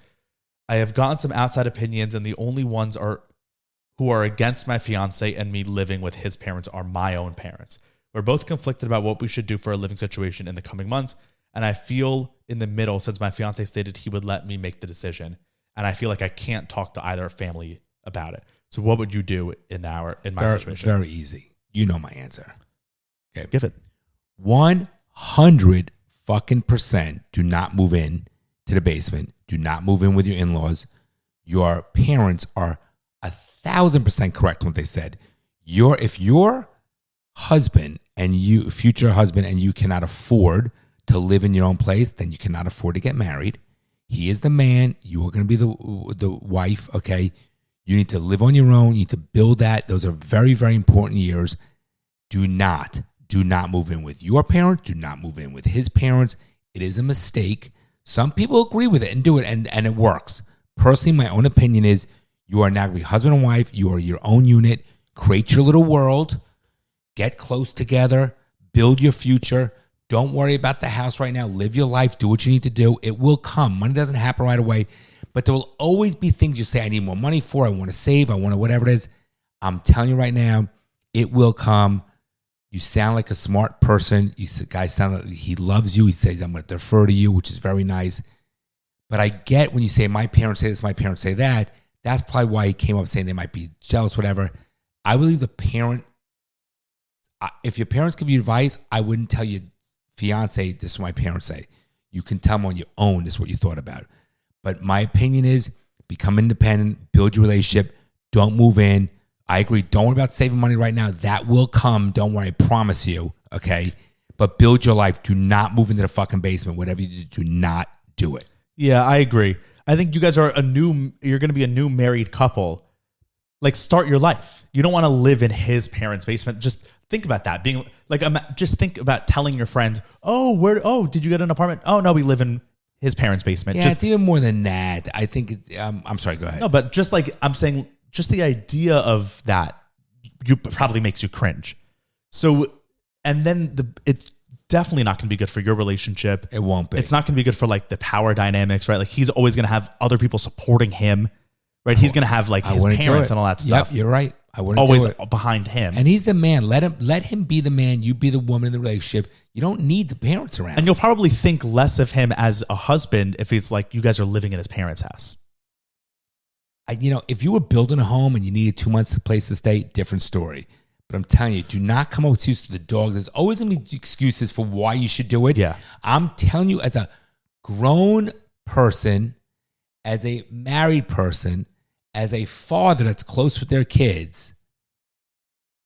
I have gotten some outside opinions, and the only ones who are against my fiance and me living with his parents are my own parents. We're both conflicted about what we should do for a living situation in the coming months, and I feel in the middle since my fiance stated he would let me make the decision, and I feel like I can't talk to either family about it. So what would you do in my situation? Very easy. You know my answer. Okay, Give it. 100% do not move in to the basement. Do not move in with your in-laws. Your parents are 1,000% correct in what they said. If your husband and you, future husband, and you cannot afford to live in your own place, then you cannot afford to get married. He is the man. You are going to be the wife. Okay, you need to live on your own. You need to build that. Those are very, very important years. Do not move in with your parents. Do not move in with his parents. It is a mistake. Some people agree with it and do it, and it works. Personally, my own opinion is you are now going to be husband and wife. You are your own unit. Create your little world. Get close together. Build your future. Don't worry about the house right now. Live your life. Do what you need to do. It will come. Money doesn't happen right away, but there will always be things you say, I need more money for. I want to save. I want to whatever it is. I'm telling you right now, it will come. You sound like a smart person. Guy sound like he loves you. He says, I'm going to defer to you, which is very nice. But I get when you say, my parents say this, my parents say that. That's probably why he came up saying they might be jealous, whatever. I believe the parent, if your parents give you advice, I wouldn't tell your fiance, this is what my parents say. You can tell them on your own, this is what you thought about. But my opinion is become independent, build your relationship, don't move in. I agree. Don't worry about saving money right now. That will come. Don't worry. I promise you. Okay. But build your life. Do not move into the fucking basement. Whatever you do not do it. Yeah, I agree. I think you guys are you're going to be a new married couple. Like, start your life. You don't want to live in his parents' basement. Just think about that. Being like, just think about telling your friends, did you get an apartment? Oh, no, we live in his parents' basement. Yeah, it's even more than that. I think I'm sorry, go ahead. No, but just like I'm saying, just the idea of that probably makes you cringe. So, and then it's definitely not going to be good for your relationship. It won't be. It's not going to be good for like the power dynamics, right? Like, he's always going to have other people supporting him, right? He's going to have like his parents and all that stuff. Yep, you're right. I wouldn't always do it. Behind him. And he's the man. Let him be the man. You be the woman in the relationship. You don't need the parents around. And you'll probably think less of him as a husband if it's like you guys are living in his parents' house. If you were building a home and you needed 2 months to place to stay, different story. But I'm telling you, do not come up with excuses to the dog. There's always going to be excuses for why you should do it. Yeah. I'm telling you, as a grown person, as a married person, as a father that's close with their kids,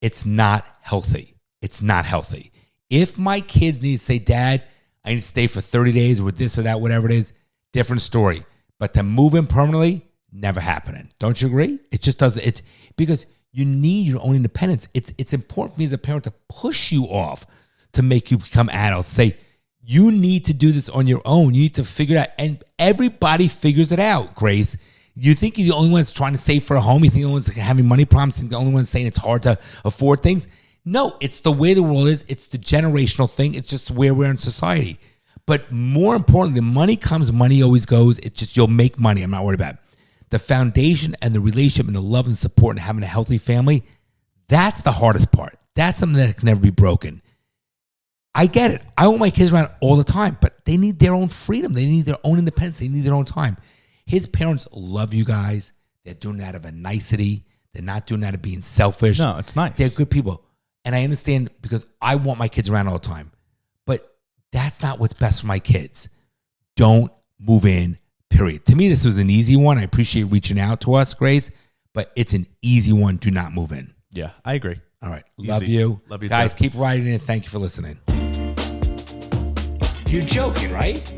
it's not healthy. It's not healthy. If my kids need to say, Dad, I need to stay for 30 days with this or that, whatever it is, different story. But to move in permanently, never happening. Don't you agree? It just doesn't. It's because you need your own independence. It's important for me as a parent to push you off to make you become adults. Say, you need to do this on your own. You need to figure it out. And everybody figures it out, Grace. You think you're the only one that's trying to save for a home? You think the only one's having money problems? You think the only one saying it's hard to afford things? No, it's the way the world is. It's the generational thing. It's just where we're in society. But more importantly, the money comes, money always goes. It's just you'll make money. I'm not worried about it. The foundation and the relationship and the love and support and having a healthy family, that's the hardest part. That's something that can never be broken. I get it. I want my kids around all the time, but they need their own freedom. They need their own independence. They need their own time. His parents love you guys. They're doing that out of a nicety. They're not doing that out of being selfish. No, it's nice. They're good people. And I understand because I want my kids around all the time. But that's not what's best for my kids. Don't move in, period. To me, this was an easy one. I appreciate reaching out to us, Grace. But it's an easy one. Do not move in. Yeah, I agree. All right. Easy. Love you. Love you, guys, too. keep writing in. Thank you for listening. You're joking, right?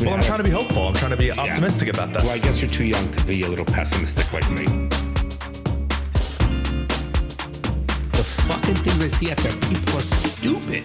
Well, I'm trying to be hopeful. I'm trying to be optimistic about that. Well, I guess you're too young to be a little pessimistic like me. The fucking things I see out there, people are stupid.